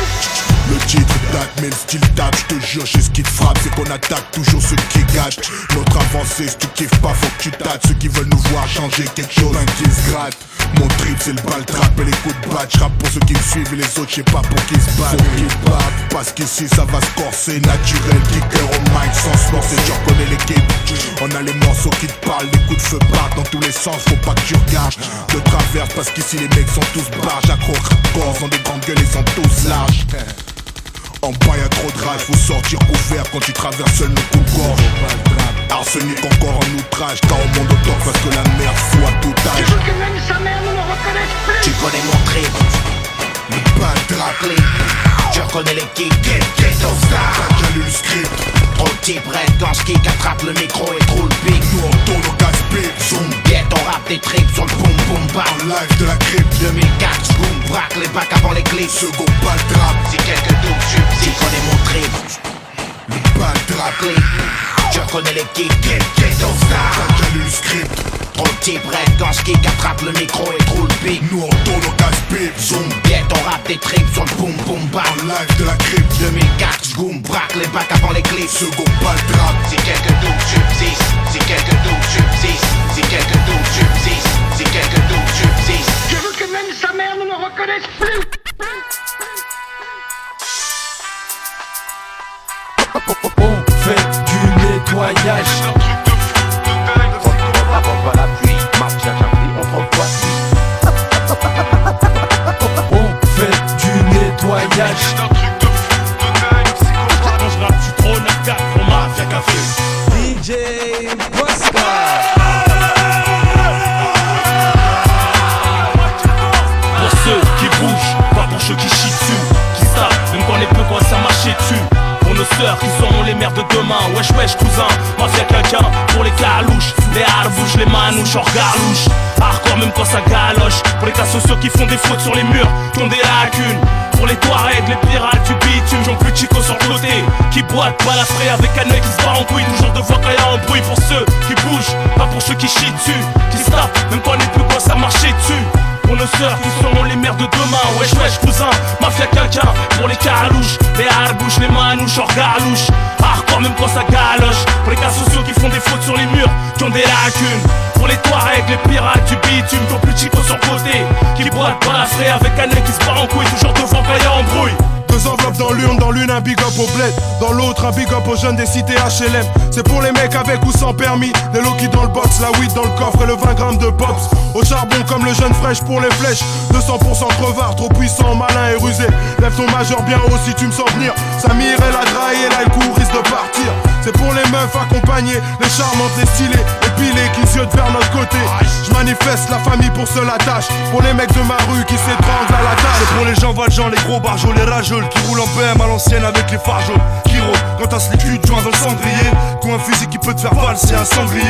[SPEAKER 7] Le titre date mais le style tape, je te jure, chez ce qui te frappe, c'est qu'on attaque toujours ceux qui gâchent. Notre avancée, si tu kiffes pas, faut que tu tâtes. Ceux qui veulent nous voir changer quelque chose, un qui se gratte. Mon trip c'est le bal trap et les coups de batte. J'rappe pour ceux qui me suivent et les autres, j'sais pas pour qui se battent. Faut qu'ils battent, parce qu'ici ça va se corser. Naturel, kicker au mic, sans se morcer, tu reconnais l'équipe. On a les morceaux qui te parlent, les coups de feu partent dans tous les sens, faut pas que tu regardes. De traverse, parce qu'ici les mecs sont tous barges. Accro, corps, ont des grandes gueules, ils sont tous larges. En bas y'a trop de rage, faut sortir couvert quand tu traverses seul nos coups de gorge. Arsenic encore en outrage, car au monde autant parce que la merde fout à tout âge.
[SPEAKER 10] Je veux que même sa mère ne me reconnaisse plus. Tu connais mon trip, pas de rappeler. Je reconnais l'équipe, get au star. Pas le script, trop type red quand je kick. Attrape le micro et roule big. Nous on tourne au casse-pipe. Zoom, get, on rappe des tricks sur le boom boom bam. Live de la crypte 2004, boom, braque les bacs avant les clips. Second pas le trap, si quelques doutes subsistent. Tu connais mon trip, pas de rappeler. Je reconnais l'équipe, get au star. Pas le script, trop type red quand je kick. Attrape le micro et roule big. Nous on tourne au casse-pipe. Zoom, get, on rappe des tricks sur le boom boom bam. Live de la crypte 2004, boom, braque les bacs avant les clips. Second pas le trap, si quelques doutes subsistent. Si quelques doutes subsistent. Si quelques doutes subsistent. Si quelques doutes subsistent. Je veux que même sa mère ne me reconnaisse plus.
[SPEAKER 2] On fait du nettoyage.
[SPEAKER 10] On la pluie, marche à jambe, on t'envoie.
[SPEAKER 2] On fait du nettoyage.
[SPEAKER 3] Quand je rappe, je suis trop narca, trop mafia café.
[SPEAKER 2] DJ Posca.
[SPEAKER 3] Pour ceux bougent, pas pour ceux qui chient dessus, qui savent, même quand les peu quoi ça marcher dessus. Pour nos sœurs qui seront les mères de demain, wesh wesh cousin, mafia quelqu'un, pour les calouches, les harbouches, les manouches, hors garlouche. Hardcore même quand ça galoche, pour les cas sociaux qui font des fautes sur les murs, qui ont des lacunes. Pour les Touaregs, les pirates du bitume, j'en plus chico sur le côté, qui boitent balafré avec un œil qui se bat en couille, toujours devant quand y'a un bruit. Pour ceux qui bougent, pas pour ceux qui chient dessus, qui se tapent, même quand les peu quoi ça marcher dessus. Pour nos sœurs qui seront les mères de demain, wesh wesh cousin, mafia quelqu'un. Pour les calouches, les harbouches, les manouches, hors galouche. Hardcore même quand ça galoche, pour les cas sociaux qui font des fautes sur les murs, qui ont des lacunes. Pour les Touaregs, les pirates du bitume, qui ont plus chico sur le côté, qui boitent balafré avec un œil qui se bat en couille, toujours devant quand y'a embrouille.
[SPEAKER 7] Deux enveloppes dans l'une un big up au bled, dans l'autre un big up aux jeunes des cités HLM. C'est pour les mecs avec ou sans permis, les low-key dans le box, la weed dans le coffre et le 20 grammes de pops. Au charbon comme le jeune fraîche pour les flèches, 200% crevard, trop puissant, malin et rusé. Lève ton majeur bien haut si tu me sens venir. Samir et la graille et là le coup risque de partir. C'est pour les meufs accompagnées, les charmantes, les stylées, épilées qui ziotent vers notre côté. Je manifeste la famille pour seule attache, pour les mecs de ma rue qui s'étranglent à la tâche.
[SPEAKER 15] C'est pour les gens valjean, les gros barjols, les rageux qui roulent en BM à l'ancienne avec les phares jaunes. Qui rôdent quand t'as les culs de joint dans le cendrier. Qu'ont un fusil qui peut te faire valser un sanglier.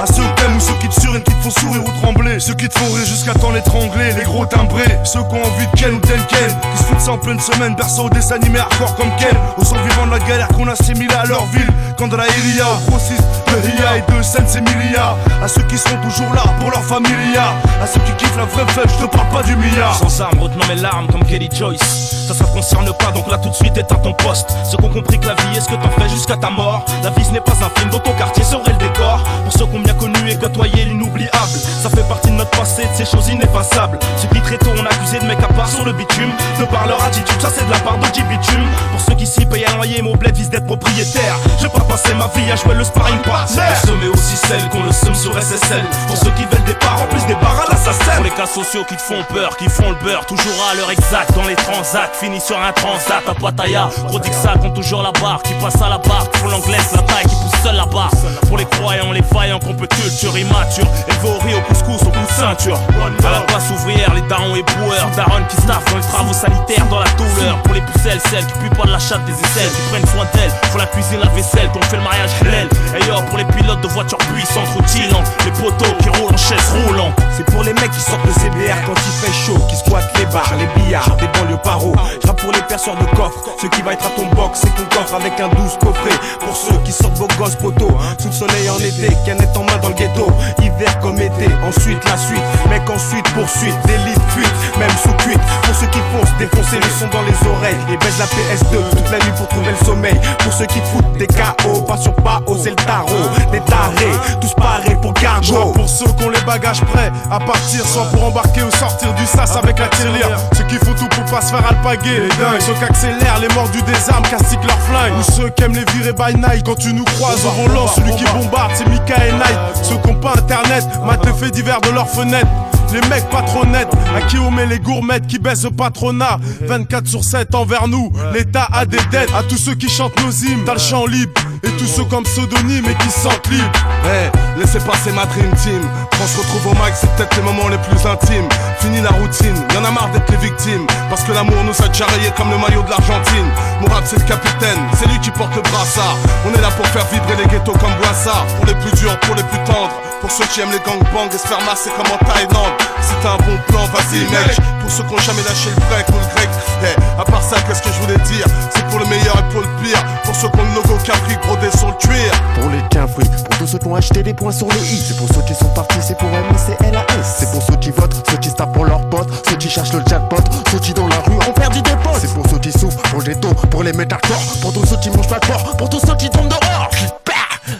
[SPEAKER 15] À ceux que t'aimes ou ceux qui te surinent, qui te font sourire ou trembler. Ceux qui te font rire jusqu'à temps l'étrangler. Les gros timbrés, ceux qui ont envie de Ken ou d'Enken, qui se foutent ça en pleine semaine, berceau au dessin animé hardcore comme Ken. Aux survivants de la galère qu'on assimile à leur ville. Quand dans la Iria, grossiste de Ria et de Sense-Emilia. À ceux qui seront toujours là pour leur familia. À ceux qui kiffent la vraie fête, je te parle pas du milliard.
[SPEAKER 3] Sans armes, retenant mes larmes comme Kelly Joyce. Ça te concerne pas, donc là tout de suite éteins ton poste. Ceux qui ont compris que la vie est ce que t'en fais jusqu'à ta mort. La vie ce n'est pas un film, donc ton quartier serait le décor. Pour ceux qui ont bien connu et côtoyé l'inoubliable, ça fait partie de notre passé, de ces choses ineffaçables. Ceux qui très tôt ont accusé de mecs à part sur le bitume, de par leur attitude, ça c'est de la part de Bitume. Pour ceux qui s'y payent un loyer, mon bled vise d'être propriétaire. J'ai pas passé ma vie à jouer le sparring partner. Pour mais aussi celles qu'on le somme sur SSL. Pour ceux qui veulent des parts en plus des barres à l'assassin. Pour les cas sociaux qui te font peur, qui font le beurre, toujours à l'heure exacte dans les transats. Fini sur un transat à Pattaya. Gros ça compte toujours la barre, qui passe à la barre, qui font l'anglaise, la taille, qui pousse seul la barre. Pour les croyants, les faillants, qu'on peut culture immature. Élevés au riz, au couscous, au coup de ceinture. À la place ouvrière, les darons et boueurs. Darons qui staffent dans les travaux sanitaires, dans la douleur. Pour les pucelles, celles qui puent pas de la chatte des aisselles, qui prennent soin d'elles. Pour la cuisine, la vaisselle, qu'on fait le mariage réel. Et yo, pour les pilotes de voitures puissantes, routillantes. Les poteaux qui roulent en chaise roulant.
[SPEAKER 6] C'est pour les mecs qui sortent de CBR quand il fait chaud, qui squattent les bars, les billards, des banlieues paro. J'rappe pour les perceurs de coffre, ceux qui va être à ton box, c'est ton coffre avec un 12 coffret. Pour ceux qui sortent vos gosses poteaux, sous le soleil en été, canette en main dans le ghetto. Hiver comme été, ensuite la suite, mec ensuite poursuite, délit fuite, même sous cuite. Pour ceux qui foncent, défoncer le son dans les oreilles et baisse la PS2 toute la nuit pour trouver le sommeil. Pour ceux qui foutent des KO, pas sur Pao, c'est le tarot. Des tarés, tous parés pour cargo.
[SPEAKER 7] Pour ceux qui ont les bagages prêts à partir, soit pour embarquer ou sortir du sas avec la tirelire. Ceux qui font tout pour pas se faire alpaguer, les dingues. Ceux qui accélèrent, les mordus des armes, castiquent leur flingue. Ou ceux qui aiment les virer by night. Quand tu nous croises au volant, celui qui bombarde c'est Mika et Night. Ceux qui ont pas internet, matent les faits divers de leurs fenêtres. Les mecs pas trop nets, à qui on met les gourmettes qui baissent le patronat. 24/7 envers nous, l'État a des dettes. À tous ceux qui chantent nos hymnes, t'as le champ libre. Et tous ceux comme pseudonyme et qui se sentent libres.
[SPEAKER 15] Hey, laissez passer ma dream team. Quand on se retrouve au mic, c'est peut-être les moments les plus intimes. Fini la routine, y'en a marre d'être les victimes. Parce que l'amour nous a déjà rayés comme le maillot de l'Argentine. Mon rap c'est le capitaine, c'est lui qui porte le brassard. On est là pour faire vibrer les ghettos comme Boissard. Pour les plus durs, pour les plus tendres. Pour ceux qui aiment les gangbangs et se faire masser comme en Thaïlande. Si t'as un bon plan, vas-y mec. Pour ceux qui ont jamais lâché le break ou le grec. Hey, à part ça, qu'est-ce que je voulais dire? C'est pour le meilleur et pour le pire. Pour ceux qui ont le logo Capri brodé sur le cuir.
[SPEAKER 16] Pour les quinfris, pour tous ceux qui ont acheté des points sur le i. C'est pour ceux qui sont partis, c'est pour MICLAS. C'est pour ceux qui votent, ceux qui se tapent pour leurs potes. Ceux qui cherchent le jackpot, ceux qui dans la rue ont perdu des potes. C'est pour ceux qui souffrent, pour les taux, pour les métalcore. Pour tous ceux qui mangent pas de porc, pour tous ceux qui tombent dehors.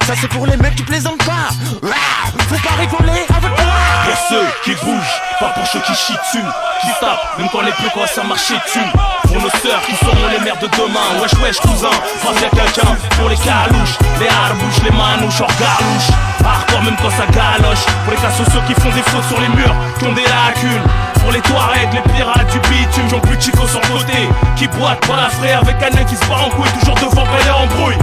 [SPEAKER 16] Ça c'est pour les mecs qui plaisantent pas. Faut pas rigoler avec moi.
[SPEAKER 3] Pour ceux qui bougent, pas pour ceux qui chient dessus, qui tapent, même quand les peu quoi ça marcher dessus. Pour nos sœurs qui seront les mères de demain, wesh wesh cousin, mafia quelqu'un. Pour les calouches, les harbouches, les manouches, hors galouche. Hardcore même quand ça galoche. Pour les cas sociaux qui font des fautes sur les murs, qui ont des lacunes. Pour les Touaregs, les pirates du bitume, j'en plus chico sur le côté, qui boitent balafré avec un nez qui se bat en couille, toujours devant quand il y a embrouille.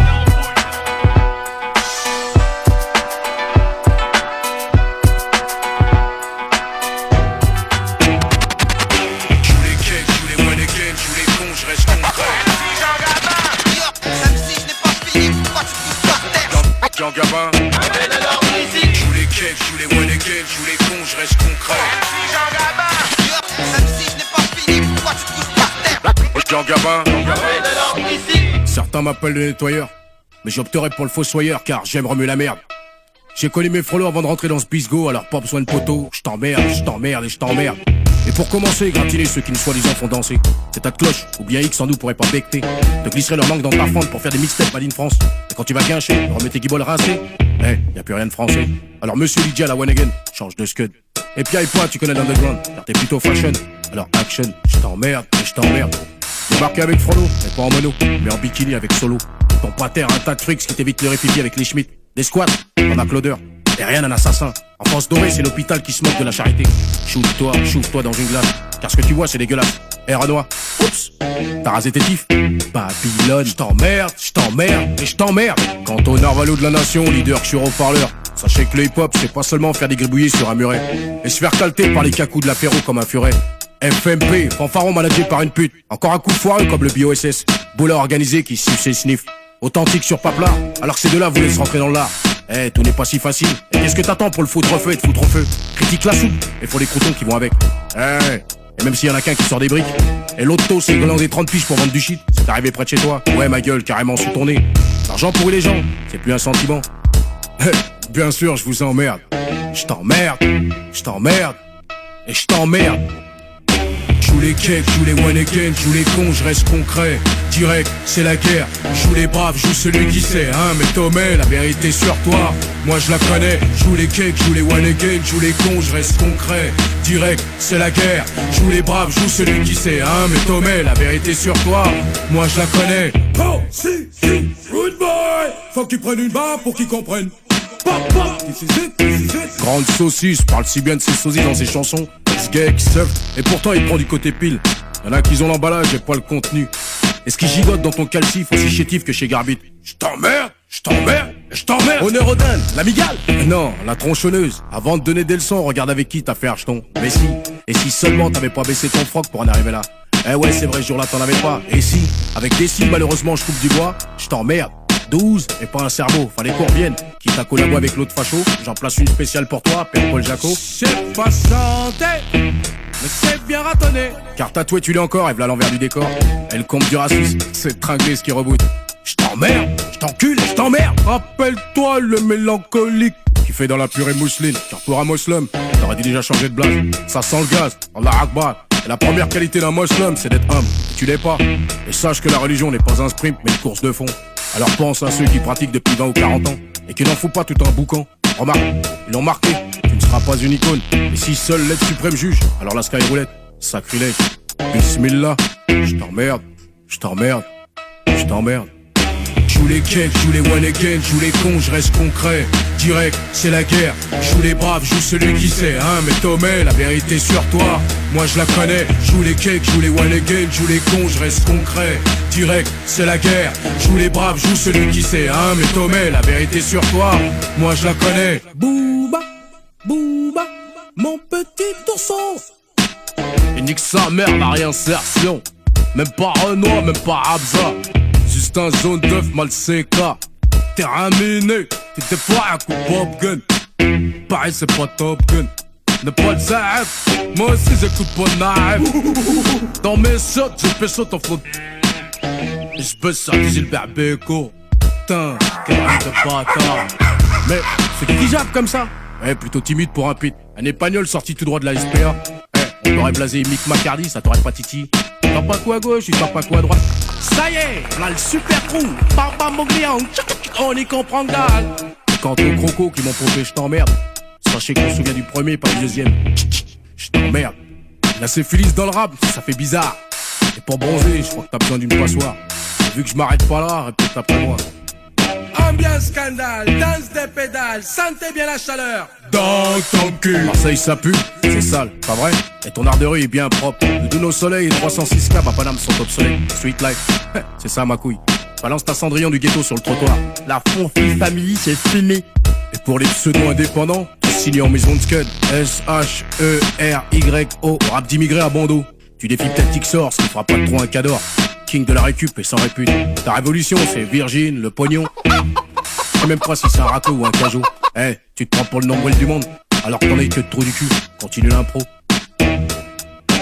[SPEAKER 15] Jean Gabin.
[SPEAKER 17] Certains m'appellent le nettoyeur, mais j'opterai pour le fossoyeur car j'aime remuer la merde. J'ai connu mes frelots avant de rentrer dans ce bisgo, alors pas besoin de poteau. J't'emmerde et j't'emmerde. Et pour commencer, gratiner ceux qui nous soi-disant font danser. C'est ta cloche, ou bien X en nous pourrait pas becter. Te glisserai leur manque dans ta fente pour faire des mixtapes Made in France. Et quand tu vas guincher, remets tes guibolles rincés. Y a plus rien de français. Alors monsieur Lydia la one again, change de scud. Et puis aille toi, tu connais l'underground, car t'es plutôt fashion. Alors action, j't'emmerde et j'temmerde. Débarqué avec Frollo, mais pas en mono, mais en bikini avec Solo. Ton pater, un tas de frics qui t'évite le réfugié avec les Schmitt. Des squats, on a Claudeur. Et rien d'un assassin. En France dorée, c'est l'hôpital qui se moque de la charité. Chouffe-toi dans une glace. Car ce que tu vois, c'est dégueulasse. Renoir, oups, t'as rasé tes tifs. Babylone, j't'emmerde et j'temmerde. Quant au Narvalo de la nation, leader sur haut-parleur, sachez que le hip-hop, c'est pas seulement faire des gribouillis sur un muret et se faire calter par les cacous de l'apéro comme un furet. FMP, fanfaron managé par une pute. Encore un coup de foireux comme le BOSS. Bouleur organisé qui siffle ses sniffs. Authentique sur Papla, alors que ces deux-là vous laissent rentrer dans l'art. Tout n'est pas si facile. Et qu'est-ce que t'attends pour le foutre au feu et te foutre au feu? Critique la soupe, et faut les croutons qui vont avec. Et même s'il y en a qu'un qui sort des briques. Et l'autre taux, c'est glander 30 piges pour vendre du shit. C'est arrivé près de chez toi. Ouais, ma gueule, carrément sous ton nez. L'argent pourrit les gens, c'est plus un sentiment. Bien sûr, je vous emmerde. J'temmerde et j'temmerde. J'joue les cakes, j'joue les one again, j'joue les cons, j'reste concret. Direct, c'est la guerre. J'joue les braves, j'joue celui qui sait, hein. Mais Tomé, la vérité sur toi, moi je la connais. J'joue les cakes, j'joue les one again, j'joue les cons, j'reste concret. Direct, c'est la guerre. J'joue les braves, j'joue celui qui sait, hein. Mais Tomé, la vérité sur toi, moi je la connais. Oh, si, rude boy. Faut qu'ils prennent une barre pour qu'ils comprennent. Grande saucisse, parle si bien de ses sosies dans ses chansons. Ce gars qui surfe, et pourtant il prend du côté pile. Y'en a qui ont l'emballage et pas le contenu. Et ce qui gigote dans ton calcif aussi chétif que chez Garbit. J'temmerde. Honneur aux dindes, la migale. Non, la tronchonneuse. Avant de donner des leçons, regarde avec qui t'as fait archeton. Mais si, et si seulement t'avais pas baissé ton froc pour en arriver là. Ouais, c'est vrai, ce jour-là t'en avais pas. Et si, avec des cils, malheureusement je coupe du bois, j'temmerde. 12 et pas un cerveau, fallait qu'on revienne. Quitte à collabo avec l'autre facho, j'en place une spéciale pour toi, Père Paul Jaco. C'est pas chanter, mais c'est bien ratonné. Car tatoué tu l'es encore, et v'là l'envers du décor. Elle compte du racisme, c'est tringlé ce qui reboot. J'temmerde, j'tencule et j'temmerde. Rappelle-toi le mélancolique qui fait dans la purée mousseline. Car pour un moslem, t'aurais dû déjà changer de blase. Ça sent le gaz, Allah Akbar. Et la première qualité d'un moslem, c'est d'être humble. Tu l'es pas. Et sache que la religion n'est pas un sprint, mais une course de fond. Alors pense à ceux qui pratiquent depuis 20 ou 40 ans et qui n'en foutent pas tout un boucan. Remarque, ils l'ont marqué, tu ne seras pas une icône. Et si seul l'être suprême juge, alors la sky roulette, sacrilège. Bismillah, j'temmerde. J'joue les cakes, j'joue les one again, j'joue les cons, j'reste concret. Direct, c'est la guerre. J'joue les braves, j'joue celui qui sait, hein. Mais Tomé, la vérité sur toi, moi je la connais. J'joue les cakes, j'joue les one again, j'joue les cons, j'reste concret. Direct, c'est la guerre. J'joue les braves, j'joue celui qui sait, hein. Mais Tomé, la vérité sur toi, moi je la connais. Booba, mon petit ourson. Et nique sa mère, la réinsertion. Même pas Renoir, même pas Abza. Juste un zone d'œuf mal séca. T'es raminé, t'es des fois un coup Pop Gun. Pareil c'est pas Top Gun. Ne pas le zaf, moi aussi j'écoute pas Naïf. Dans mes shots, je pêche en flot. Et je baisse ça, Gilbert Béco. Putain, quel rêve de bâtard. Mais c'est qui jappe comme ça? Plutôt timide pour un pit. Un épagnol sorti tout droit de la SPA. On t'aurait blasé Mick McCarthy, ça t'aurait pas titi. T'as pas quoi à gauche, tu t'as pas quoi à droite. Ça y est, là le super trou. Papa Moglian, on y comprend dalle. Quant aux crocos qui m'ont pompé, j'temmerde. Sachez qu'on se souvient du premier, pas du deuxième. J'temmerde. La syphilis dans le rap, ça fait bizarre. Et pour bronzer, je crois que t'as besoin d'une passoire. Et vu que je m'arrête pas là, répète après moi. Ambiance scandale, danse des pédales, sentez bien la chaleur. Dans ton cul. Marseille ça pue, c'est sale, pas vrai? Et ton art de rue est bien propre. Nous donnons au soleil et 306 câbles à Paname sont obsolètes. Sweet life, c'est ça ma couille. Balance ta Cendrillon du ghetto sur le trottoir. La Fonfille Family c'est fini. Et pour les pseudo-indépendants, tu signes en maison de scud. S-H-E-R-Y-O, rap d'immigré à bandeau. Tu défies peut-être Tixor, ce qui fera pas de trop un cador. King de la récup et sans répute. Ta révolution c'est Virgin, le pognon. Je sais même pas si c'est un râteau ou un cajot. Tu te prends pour le nombril du monde, alors que t'en as que de trou du cul. Continue l'impro.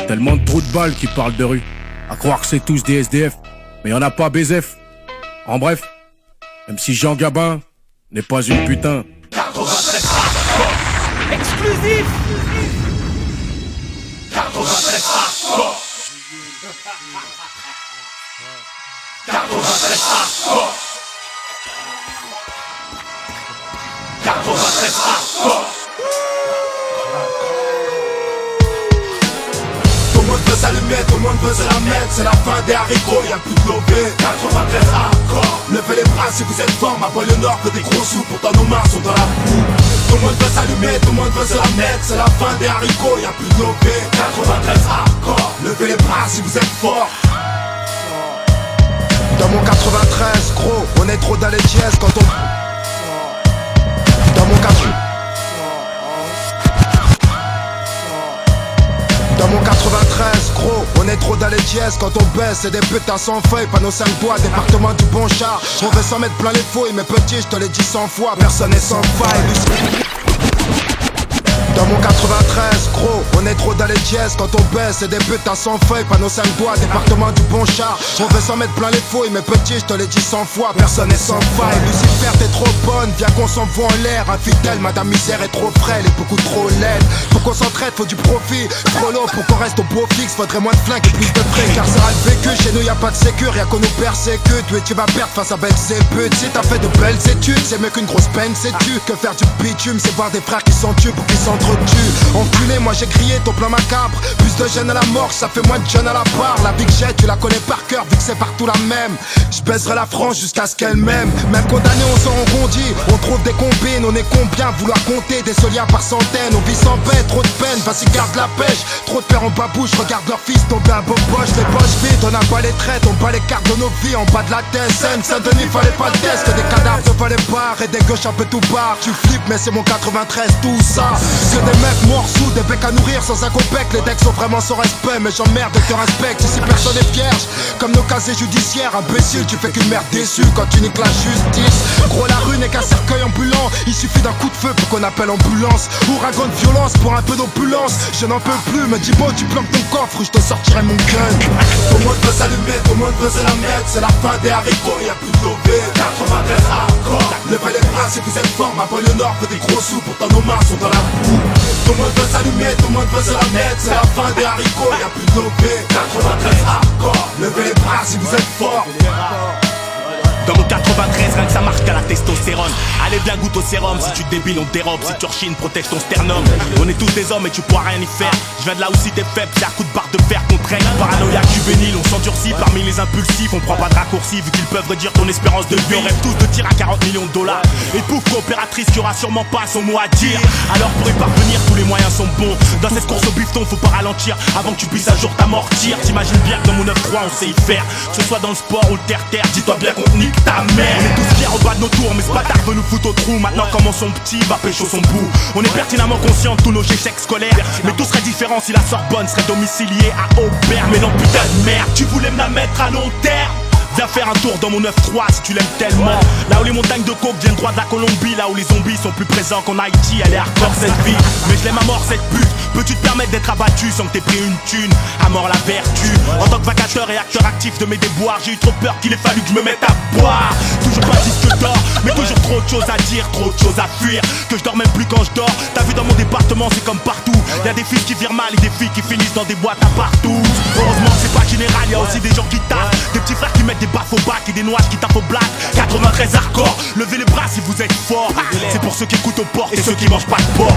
[SPEAKER 17] Tellement de trous de balles qui parlent de rue. À croire que c'est tous des SDF, mais y'en a pas BZF. En bref, même si Jean Gabin n'est pas une putain.
[SPEAKER 14] 93 exclusif. 93 hardcore. 93 hardcore. 93 hardcore.
[SPEAKER 7] Tout le monde veut s'allumer, tout le monde veut se la mettre. C'est la fin des haricots, y'a plus de lobé. 93 hardcore. Levez les bras si vous êtes fort. Ma banlieue nord veut des gros sous, pourtant nos mains sont dans la boue. Tout le monde veut s'allumer, tout le monde veut se la mettre. C'est la fin des haricots, y'a plus de lobé. 93 hardcore. Levez les bras si vous êtes fort. Dans mon 93, gros, on est trop dans les dièses quand on... Dans mon 93, gros, on est trop dans les dièses quand on baisse. C'est des putains sans feuilles, panneaux 5 doigts, département du bon char. On veut s'en mettre plein les fouilles, mais petit, je te l'ai dit 100 fois, personne n'est sans faille. Dans mon 93, gros, on est trop dans les dièses quand on baisse. C'est des putains sans feuilles, panneaux 5 doigts, département du bon char. On veut s'en mettre plein les fouilles, mais petit, je te l'ai dit 100 fois, personne n'est sans faille. Lucifer, t'es trop bonne, viens qu'on s'envoie en l'air. Infidèle, madame misère est trop frêle et beaucoup trop laide. Pour qu'on s'entraide, faut du profit. Frollo, pour qu'on reste au beau fixe, faudrait moins de flingues et plus de fric. Car ça a le vécu, chez nous y'a pas de sécure, y'a qu'on nous persécute. Oui, tu vas perdre face à belles éputes. Si t'as fait de belles études, c'est mieux qu'une grosse peine, sais-tu. Que faire du bitume, c'est voir des frères qui s'entuent ou qui s'entretuent. Enculé, moi j'ai crié ton plan macabre. Plus de jeunes à la mort, ça fait moins de jeunes à la barre. La vie que j'ai, tu la connais par cœur, vu que c'est partout la même. Je baiserai la France jusqu'à ce qu'elle m'aime. Même condamné, on s'en rebondit. On trouve des combines, on est combien vouloir compter des soliards par centaines. On vit sans paix, trop de peine, vas-y garde la pêche. Trop de pères en babouche, regarde leur fils tomber à beau poche. Les poches vides, on a pas les traites, on bat les cartes de nos vies en bas de la tête. Saint-Denis, fallait pas le test, que des cadavres ne fallait pas. Et des gauches un peu tout barre. Tu flippes, mais c'est mon 93, tout ça. Que des mecs morts sous, des becs à nourrir sans un copec. Les decks sont vraiment sans respect, mais j'emmerde et te respecte. Ici personne n'est vierge, comme nos casiers judiciaires. Imbécile, tu fais qu'une merde déçue quand tu niques la justice. Gros, la rue n'est qu'un cercueil ambulant. Il suffit d'un coup de feu pour qu'on appelle ambulance. Ouragan de violence pour un peu d'opulence. Je n'en peux plus, me dis bon, tu planques ton coffre, je te sortirai mon gun. Tout le monde veut s'allumer, tout le monde veut se la mettre. C'est la fin des haricots, y'a plus de lobé. 93 hardcore. Levez les bras si vous êtes fort. Ma banlieue nord fait des gros sous, pourtant nos mains sont dans la boue. Tout le monde veut s'allumer, tout le monde veut se la mettre. C'est la fin des haricots, y'a plus de lobé. 93 hardcore. Levez les bras si vous êtes fort.
[SPEAKER 3] Dans mon 93, rien que ça marque à la testostérone. Allez bien goûte au sérum, si tu te débiles on te dérobe. Si tu rechines, protège ton sternum. On est tous des hommes et tu pourras rien y faire. Je viens de là où si t'es faible, c'est à coup de barre de fer qu'on traîne. Paranoïaque juvénile, on s'endurcit parmi les impulsifs. On prend pas de raccourcis vu qu'ils peuvent réduire ton espérance de vie. On rêve tous de tir à 40 millions de dollars. Et pouf, coopératrice qui aura sûrement pas son mot à dire. Alors pour y parvenir, tous les moyens sont bons. Dans cette course au bifton, faut pas ralentir avant que tu puisses un jour t'amortir. T'imagines bien que dans mon 9-3 on sait y faire. Que ce soit dans le sport ou le terre-terre, dis-toi bien qu'on nique ta mère. On est tous fiers au bas de nos tours, mais ce bâtard veut nous foutre au trou. Maintenant comment son petit va pécho son bout. On est pertinemment conscients de tous nos échecs scolaires. Mais tout serait différent si la Sorbonne serait domiciliée à Aubert. Mais non putain de merde, tu voulais me la mettre à long terme. Viens faire un tour dans mon 9-3 si tu l'aimes tellement. Là où les montagnes de coke viennent droit de la Colombie. Là où les zombies sont plus présents qu'en Haïti. Elle est hardcore cette vie, mais je l'aime à mort cette pute. Peux-tu te permettre d'être abattu sans que t'aies pris une thune? À mort la vertu. En tant que vacateur et acteur actif de mes déboires, j'ai eu trop peur qu'il ait fallu que je me mette à boire. Toujours pas disque d'or, mais toujours trop de choses à dire, trop de choses à fuir. Que je dors même plus quand je dors. T'as vu dans mon département c'est comme partout. Y'a des filles qui virent mal et des filles qui finissent dans des boîtes à partout. Heureusement que c'est pas général, y'a aussi des gens qui tapent. Des petits frères qui mettent des baffes au bac et des noises qui tapent au black. 93 hardcore, levez les bras si vous êtes forts. C'est pour ceux qui écoutent aux portes et ceux qui mangent pas de porc.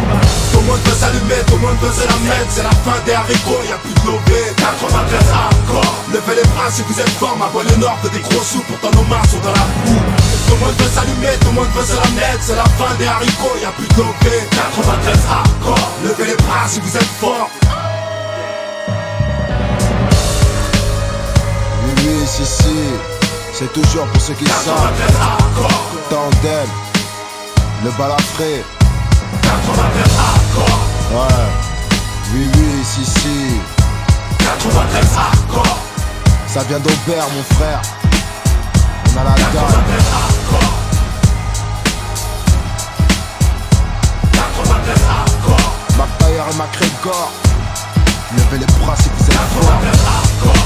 [SPEAKER 7] Tout le monde veut s'allumer, tout le monde veut se la mettre. C'est la fin des haricots, y'a plus de lobé. 93 hardcore. Levez les bras si vous êtes forts. Ma banlieue nord fait des gros sous, pourtant nos mains sont dans la boue. Tout le monde veut s'allumer, tout le monde veut se la mettre. C'est la fin des haricots, y'a plus de lobé. 93 hardcore. Levez les bras si vous êtes forts.
[SPEAKER 18] Oui, si, c'est toujours pour ceux qui savent. Tandem, le balafré.
[SPEAKER 7] 93 hardcore.
[SPEAKER 18] Ouais, oui, si.
[SPEAKER 7] 93 hardcore.
[SPEAKER 18] Ça vient d'Aubert, mon frère. On a la dalle.
[SPEAKER 7] 93 hardcore. 93 hardcore.
[SPEAKER 18] McTayer et McGregor. Levez les bras si vous êtes forts.
[SPEAKER 7] 93 hardcore.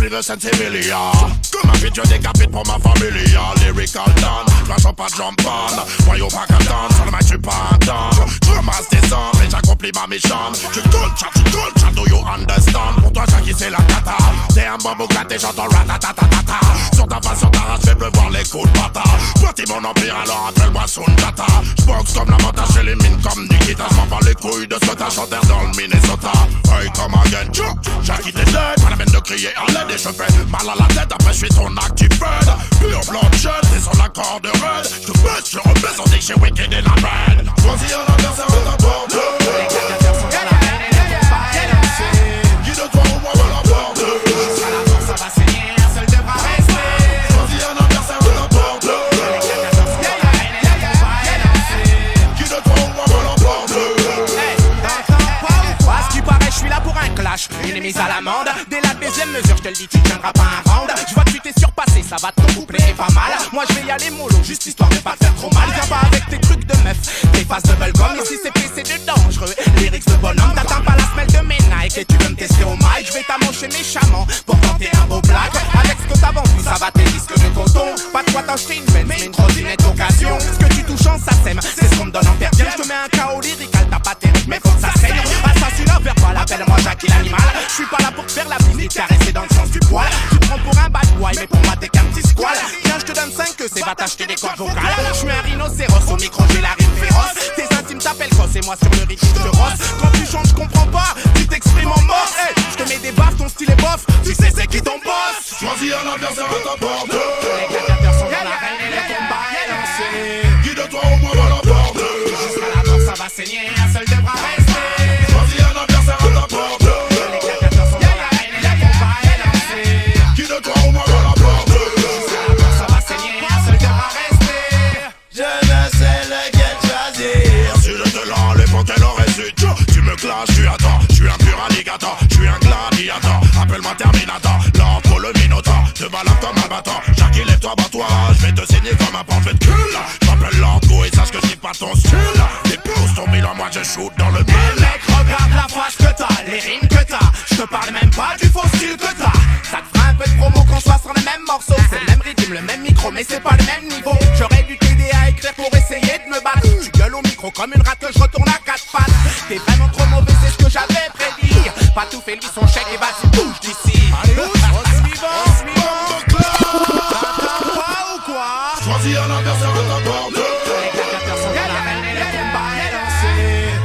[SPEAKER 19] rempli de sensiblia. Comme un je décapite pour ma familia. Lyrical done, flashons pas de champagne. Voyons pas qu'à danse, sur le mic j'suis pas un dingue. J'ramasse des cendres et j'accomplis ma mission. Tu chat, do you understand? Pour toi Jackie c'est la cata. T'es un bambou glatté, j'entends ratatatatata. Sur ta face, sur ta race, fais pleuvoir les coups de bata. Bâtis mon empire alors appelle-moi Sunjata. J'boxe comme la montage, j'ai les mines comme Nikita. J'm'en bats les couilles de ce que t'as chanteur dans le Minnesota. Hey come again, Jackie t'es dead. Pas la peine de crier à l'aide et je fais mal à la tête. Après j'suis ton active bird. Pure bloodshed, t'es sur l'accord de red. J'te baisse, je rebaisse, on dit que j'ai wicked in la red. Choisis un adversaire de ta porte. Les gladiateurs sont dans la reine et le combat est lancé. Qui de toi ou moi veut la porte? Jusqu'à la mort ça va saigner, un seul devra rester. Choisis un adversaire de ta porte. Les gladiateurs sont dans la reine et le combat est lancé. Qui de toi ou moi veut la porte? T'entends pas ou quoi? Ce qui paraît, j'suis là pour un clash. Une mise à l'amende. Dès la deuxième mesure, j'te le dis, tu tiendras pas un round. J'vois que tu t'es surpassé, ça va te coupler pas mal. Moi j'vais y aller mollo, juste histoire de pas te faire trop mal. Viens pas avec tes trucs de meuf, tes faces de bubblegum. Ici c'est PC de dangereux, lyrics de bonhomme. T'attends pas la semelle de mes Nike et tu veux me tester au mic. J'vais t'amocher méchamment pour tenter un beau blague. Avec ce que t'as vendu, ça va tes disques de coton. Pas de quoi t'acheter une Benz, mais une trottinette d'occasion. Ce que tu touches en ça sème, c'est ce qu'on me donne en perdien. J'te mets un KO lyrical, t'as pas terrible, mais faut que ça saigne. Assassinat verbal, appelle-moi Jackie l'animal. J'suis pas là pour te faire la visite, caresser dans le sens du poil. Tu te prends pour un bad boy, mais pour moi t'es qu'un petit squal. Viens, j'te donne 5 queues, c'est va t'acheter des cordes vocales. J'suis un rhinocéros, au micro j'ai la rime féroce. Tes intimes t'appellent gosse et moi sur le rythme je te rosse. Quand tu chantes, j'comprends pas, tu t'exprimes en morse. Hey, j'te mets des baffes, ton style est bof, tu sais c'est qui ton boss. Choisis un adversaire à ta porte. Les gladiateurs sont dans la reine et le combat est lancé. Qui de toi au moins va la porte? Jusqu'à la mort ça va saigner, un seul devra rester. Choisis un adversaire à ta porte. Les gladiateurs sont dans la reine et le combat est lancé. Qui de toi au moins va la porte? Jusqu'à la mort ça va saigner, un seul devra rester. Je ne sais lequel choisir. Si je te l'enlève, faut qu'elle aurait su. Tu me clashes, tu attends. Je suis un pur alligator, je suis un gladiator. Appelle-moi Terminator, l'entre le minotaure. Te balade comme un bâton. Jackie, lève-toi, bats-toi. Je vais te saigner comme un porte, je vais te culer. J'm'appelle Lango et sache que je dis pas ton style. Dépose ton bilan, moi je shoot dans le mille. Mec, regarde la face que t'as, les rimes que t'as. Je te parle même pas du faux style que t'as. Ça te fera un peu de promo qu'on soit sur le même morceau. C'est le même rythme, le même micro, mais c'est pas le même niveau. J'aurais dû t'aider à écrire pour essayer de me battre. Tu gueules au micro comme une rate, je retourne à 4 pattes. T'es vraiment trop mauvais, c'est ce que j'avais prédit. Pas tout fait, lui son chèque et vas-y bouge d'ici. Allez, suivant. T'entends pas ou quoi? Choisis un adversaire à ta porte. Les gladiateurs sont dans la reine et le combat est lancé.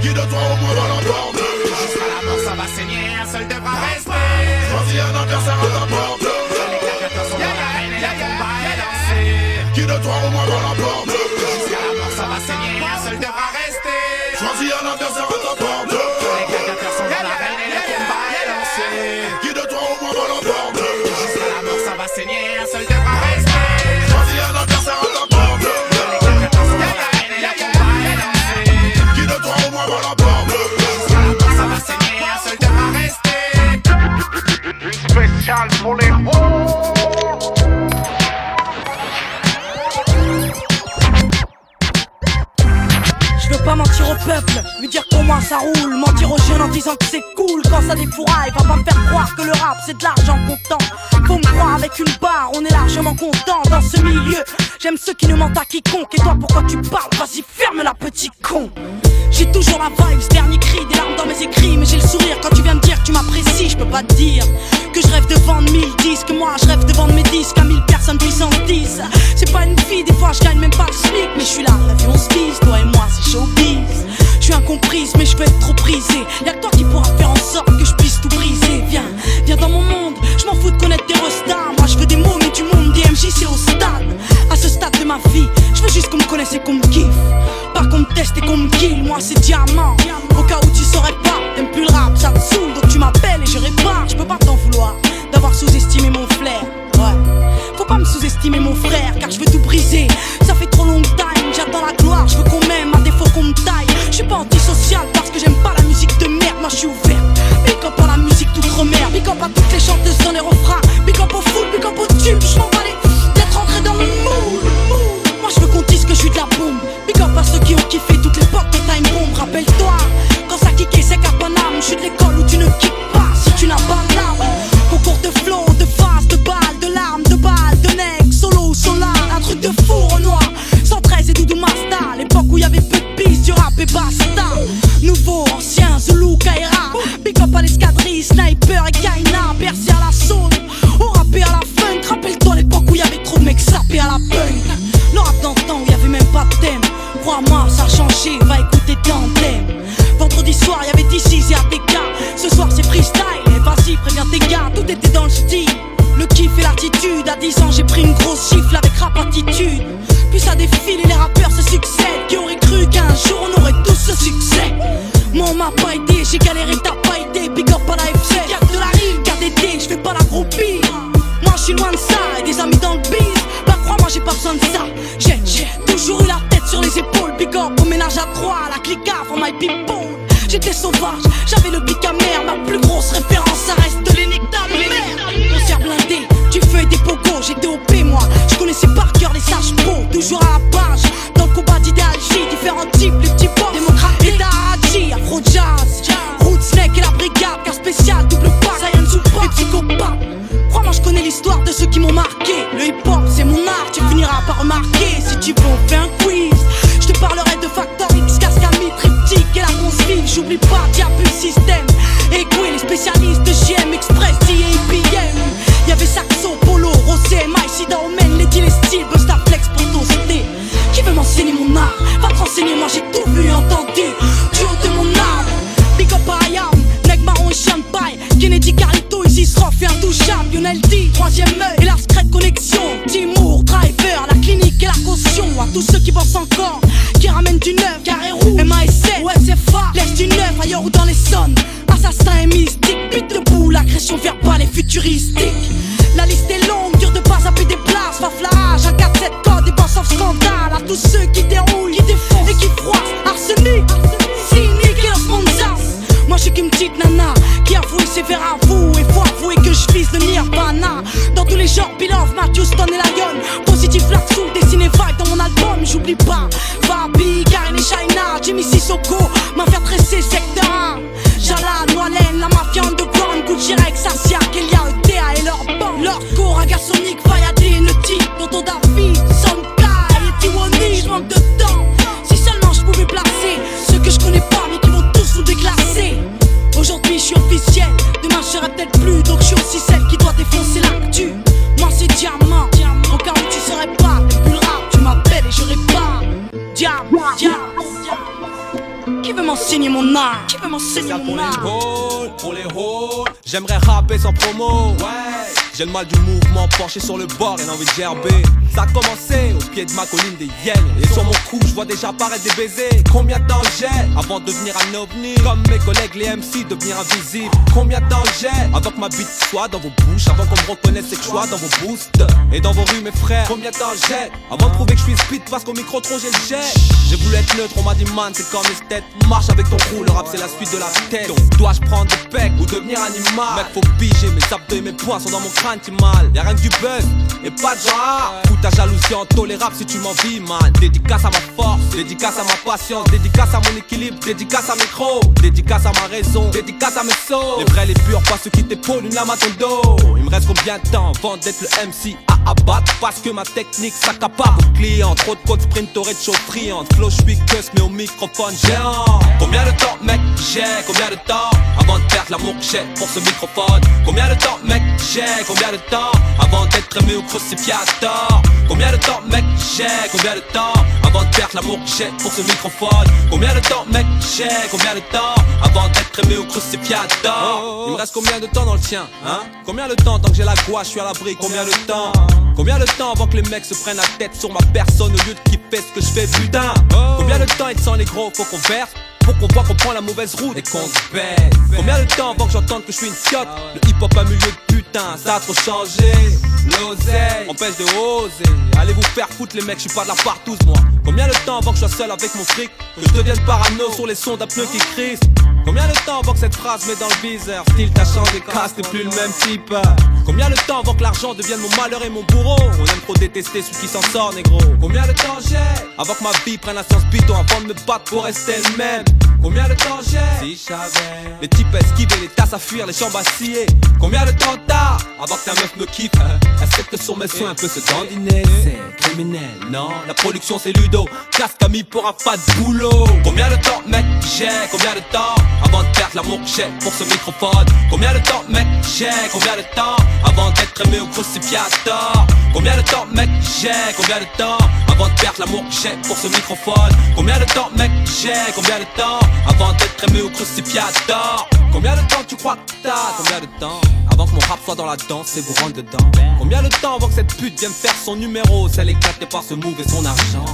[SPEAKER 19] Qui de toi au moins va la porte? Jusqu'à la mort ça va saigner, un seul devra rester. Choisis un adversaire à ta porte. Les gladiateurs sont dans la reine et le combat est lancé. Qui de toi au moins va la porte? Jusqu'à la mort ça va saigner, un seul devra rester. Choisis un adversaire à ta porte. Les gladiateurs sont dans la reine et le combat est lancé. Qui de toi au moins va la porte? Jusqu'à la mort ça va saigner, un seul devra rester. Choisis un adversaire à ta porte. Les gladiateurs sont dans la reine et le combat est lancé. Qui de toi au moins va la porte? Jusqu'à la mort ça va saigner, un seul devra rester. Une spéciale pour les roues.
[SPEAKER 5] Je veux pas mentir au peuple, lui dire pour moi ça roule. Mentir aux jeunes en disant que c'est cool quand ça défouraille. Va pas me faire croire que le rap c'est de l'argent comptant. Faut me croire avec une barre, on est largement content dans ce milieu. J'aime ceux qui ne mentent à quiconque. Et toi pourquoi tu parles? Vas-y ferme la petite con. J'ai toujours la vibe, ce dernier cri, des larmes dans mes écrits. Mais j'ai le sourire quand tu viens me dire que tu m'apprécies. Je peux pas te dire que je rêve de vendre 1000 disques. Moi je rêve de vendre mes disques à 1000 personnes puissance 10. C'est pas une fille, des fois je gagne même pas le SMIC. Mais je suis là, la vie on se vise, toi et moi c'est showbiz. Je suis incomprise mais je veux être trop prisée. Y'a que toi qui pourra faire en sorte que je puisse tout briser. Viens, viens dans mon monde, je m'en fous de connaître des restas. Moi je veux des mots mais du monde, des MJ c'est au stade. À ce stade de ma vie, je veux juste qu'on me connaisse et qu'on me kiffe. Pas qu'on me teste et qu'on me kill, moi c'est diamant. Au cas où tu saurais pas, t'aimes plus le rap, ça te saoule. Donc tu m'appelles et je répare, je peux pas t'en vouloir d'avoir sous-estimé mon flair. Ouais, faut pas me sous-estimer mon frère, car je veux tout briser. Ça fait trop long time, j'attends la gloire. Je veux qu'on m'aime, à défaut qu'on me taille. Je suis pas antisocial parce que j'aime pas la musique de merde. Moi je suis ouvert, big up à la musique d'outre-mer. Big up à toutes les chanteuses dans les refrains. Big up au foot, big up au tube. Je m'en bats d'être rentré dans le mood. Moi je veux qu'on dise que je suis de la bombe. Big up à ceux qui ont kiffé toute l'époque de Time Bomb. Rappelle-toi, quand ça kickait c'est qu'à Paname. Je suis de l'école où tu ne kicks pas si tu n'as pas l'âme. Concours de flow, de phase, attitude. À 10 ans j'ai pris une grosse gifle avec rap attitude. Puis ça défile et les rappeurs se succèdent. Qui aurait cru qu'un jour on aurait tous ce succès? Moi on m'a pas aidé, j'ai galéré, t'as pas aidé. Big up à la FC, y'a que de la rime, KDD, j'fais pas la groupie. Moi j'suis loin de ça et des amis dans le biz. Bah crois-moi j'ai pas besoin de ça. J'ai toujours eu la tête sur les épaules. Big up au ménage à 3, la clica for my people. J'étais sauvage, j'avais le pic à mer. Ma plus grosse référence ça reste les nectar de merde. Concert blindé, du feu et des pogos. J'étais OP moi, j'connaissais par cœur les sages pros. Toujours à la page, dans le combat d'idéologie. Différents types, les petits boss, démocrates et Daraji. Afro jazz, Root Snake et la brigade. Car spécial, double pack, Saiyan Zupa et psychopathe. Crois-moi j'connais l'histoire de ceux qui m'ont marqué. Le hip-hop c'est mon art, tu finiras par remarquer. Si tu veux on fait un quiz, j'te parlerai de Factor X, Cascami, Triptyque et la ronce vive. J'oublie pas Diabu System, Egwe, les spécialistes de JM Express, TA et IPM. Y'avait Saxo, Polo, Rosé, Maï, Sida, Omen, Lady, les styles, Busta Flex pour toaster. Qui veut m'enseigner mon art? Va te renseigner, moi j'ai tout vu et entendu. Du haut de mon âme, big up à Ayam, Neg Marron et Chien de Paille, Kennedy, Carlito, Isis Roth et Intouchable, Lionel D, troisième œil et la secrète connexion. Timur, Driver, la clinique et la caution. À tous ceux qui bossent encore, qui ramènent du neuf, Carré Rouge, MASL, OSFA, laisse du neuf ailleurs ou dans les zones. Assassin et mystique, pute debout, l'agression verbale est futuristique. La liste est longue, dur de pas zapper des places. Faflage, un 4-7 code, des boss of scandale. À tous ceux qui déroulent, qui défoncent et qui froissent. Arsenic, cynique et los monzas. Moi je suis qu'une petite nana qui avoue ses vers à vous. Et faut avouer que je vise le Nirvana. Dans tous les genres, Bill of Matthew, Stone et Lion. Positif, Black Soul, dessiné vague dans mon album. J'oublie pas Fabi, Karen et China, Jimmy Sissoko, m'affaire tressée, secteur 1. Jalal, Noalen, la mafia underground, Gucci Rex, Asia, Kelia, ETA et leur bande. Leur corps, Agasonic, Fayadé, Nautique, Tonton David, Sonkai et Tiwoni. J'manque de temps, si seulement je pouvais placer ceux que je connais pas mais qui vont tous nous déclasser. Aujourd'hui je suis officiel, demain je serai peut-être plus. Donc je suis aussi celle qui doit défoncer l'actu. Moi c'est Diamant, au cas où tu serais pas. T'es plus le rap, tu m'appelles et je répare. Diamant, qui veut m'enseigner mon art? Qui veut m'enseigner mon art?
[SPEAKER 12] Pour les halls, j'aimerais rapper sans promo. Ouais, j'ai le mal du mouvement, penché sur le bord et l'envie de gerber. Ça a commencé au pied de ma colline des hyènes. Et sur mon cou, je vois déjà apparaître des baisers. Combien de temps j'ai avant de devenir un ovni? Comme mes collègues les MC, devenir invisible. Combien de temps j'ai avant que ma bite soit dans vos bouches? Avant qu'on me reconnaisse et que je sois dans vos boosts et dans vos rues mes frères? Combien de temps j'ai avant de prouver que je suis speed parce qu'au micro-tron j'ai le jet? J'ai voulu être neutre, on m'a dit man c'est comme les têtes. Marche avec ton crew, le rap c'est la suite de la tête. Donc dois-je prendre des pecs ou devenir animal? Mec faut piger, mes abdos et mes poings sont dans mon crâne qui mal. Y'a rien que du buzz et pas de genre. Fous ta jalousie intolérable si tu m'envies man. Dédicace à ma force, dédicace à ma patience, dédicace à mon équilibre, dédicace à mes crocs, dédicace à ma raison, dédicace à mes sauts. Les vrais les purs, pas ceux qui t'épaulent, une lame à ton dos. Il me reste combien de temps avant d'être le MC à abattre? Parce que ma technique s'accapare aux clients. Trop de codes sprinter et de show friandes. Flow speakers mais au microphone géant. Combien de temps mec j'ai? Combien de temps avant de perdre l'amour que j'ai pour ce microphone? Combien de temps mec j'ai? Combien de temps avant d'être aimé au crucifiateur? Combien de temps mec j'ai? Combien de temps avant de perdre l'amour que j'ai pour ce microphone? Combien de temps mec j'ai? Combien de temps avant d'être aimé au crucifiateur? Il me reste combien de temps dans le tien hein? Combien de temps tant que j'ai la gouache, je suis à l'abri? Combien de temps? Combien de temps avant que les mecs se prennent la tête sur ma personne au lieu de kiffer ce que je fais putain? Combien de temps il te sent les gros, faut qu'on verse? Faut qu'on voit qu'on prend la mauvaise route et qu'on se baisse. Combien de temps avant que j'entende que je suis une fiotte? Le hip hop à milieu de putain, ça a trop changé. L'oseille empêche de oser. Allez vous faire foutre les mecs, je suis pas de la partouze moi. Combien de temps avant que je sois seul avec mon fric? Que je devienne parano sur les sons d'un pneu qui crisse? Combien de temps avant que cette phrase m'est dans le viseur? Style t'as changé, casse, t'es plus le même type. Combien de temps avant que l'argent devienne mon malheur et mon bourreau? On aime trop détester celui qui s'en sort négro. Combien de temps j'ai avant que ma vie prenne un sens bidon? Avant de me battre pour rester le même? Combien de temps j'ai? Si j'avais les types esquivés, les tasses à fuir, les chambres à scier. Combien de temps t'as avant que ta meuf me kiffe? Elle sait que sur mes soins un peu se dandiner. C'est criminel, non? La production c'est Ludo, casse Camille pour un pas de boulot. Combien de temps mec j'ai? Combien de temps avant de perdre l'amour que j'ai pour ce microphone? Combien de temps mec j'ai? Combien de temps avant d'être aimé au crucifiateur? Combien de temps mec j'ai? Combien de temps avant de perdre l'amour que j'ai pour ce microphone? Combien de temps mec j'ai? Combien de temps avant d'être aimé au crucifiateur?
[SPEAKER 20] Combien de temps tu crois que t'as? Combien de temps avant que mon rap soit dans la danse et vous rentre dedans? Combien de temps avant que cette pute vienne faire son numéro? Celle éclatée par ce move et son argent.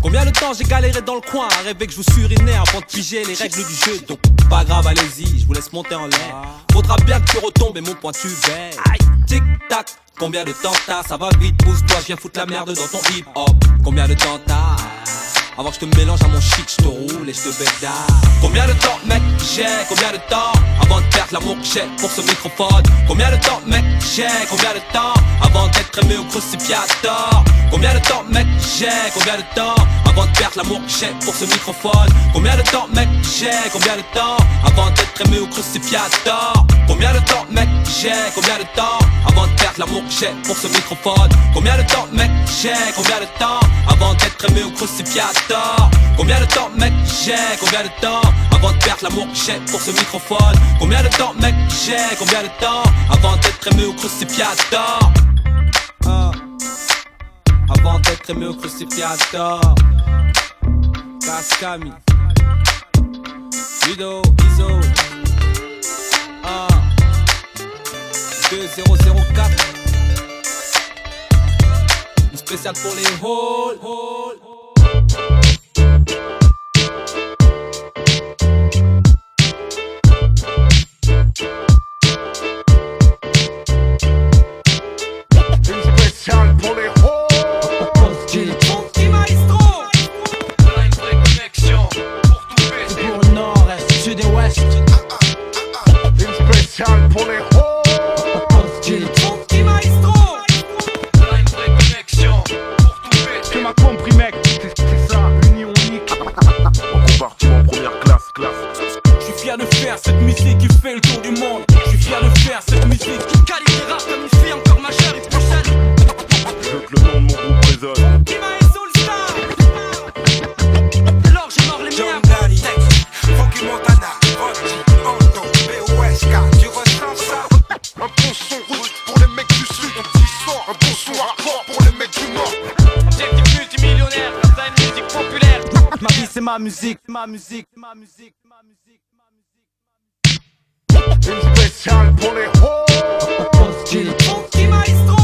[SPEAKER 20] Combien de temps j'ai galéré dans le coin à rêver que je vous surinais avant de piger les règles du jeu? Donc pas grave, allez-y, je vous laisse monter en l'air. Faudra bien que tu retombes et mon point tu veilles. Tic tac, combien de temps t'as? Ça va vite, pousse-toi, je viens foutre la merde dans ton hip hop. Combien de temps t'as? Avant que je te mélange à mon shit, je te roule et je te bédard. Combien de temps mec j'ai? Combien de temps avant de perdre l'amour que j'ai pour ce microphone? Combien de temps mec j'ai? Combien de temps avant d'être aimé au crucifiator? Combien de temps mec j'ai? Combien de temps avant de perdre l'amour que j'ai pour ce microphone? Combien de temps mec j'ai? Combien de temps avant d'être aimé au crucifiator? Combien de temps mec j'ai? Combien de temps avant de perdre l'amour que j'ai pour ce microphone? Combien de temps mec j'ai? Combien de temps avant d'être aimé au crucifiator? Combien de temps mec j'ai? Combien de temps avant de perdre l'amour que j'ai pour ce microphone? Combien de temps mec j'ai? Combien de temps avant d'être aimé au crucifiator? Avant d'être aimé au crucifiator. Cascami Ludo, Iso 2004. Une spéciale pour les halls.
[SPEAKER 6] Une spéciale pour les halls.
[SPEAKER 20] Funky Maestro.
[SPEAKER 2] Là une vraie connexion pour tout péter.
[SPEAKER 10] C'est pour le nord, est, sud et ouest.
[SPEAKER 6] Une spéciale pour les halls.
[SPEAKER 20] Funky Maestro.
[SPEAKER 2] Là une vraie connexion pour tout péter.
[SPEAKER 6] Tu m'as compris mec, c'est ça, union unique.
[SPEAKER 15] En compartiment première classe.
[SPEAKER 12] Je suis fier de faire cette musique qui fait le tour du monde. Je suis fier de faire cette musique qui
[SPEAKER 20] qualifie rap comme une fille encore majeure et prochaine.
[SPEAKER 15] Je veux que le nom de mon groupe résonne.
[SPEAKER 20] Funky Maestro le star. Alors j'ai mort les miens.
[SPEAKER 6] Funky Montana, Rocky, Ando, BOSK, tu ressens ça? Un bon son rouge pour les mecs du sud, un petit son, un bon son hardcore pour les mecs du nord.
[SPEAKER 20] Objectif multimillionnaire, grâce à une musique populaire.
[SPEAKER 10] Ma vie c'est ma musique, ma musique, ma musique, ma musique, ma musique.
[SPEAKER 6] Une spéciale pour les halls.
[SPEAKER 20] Funky Maestro.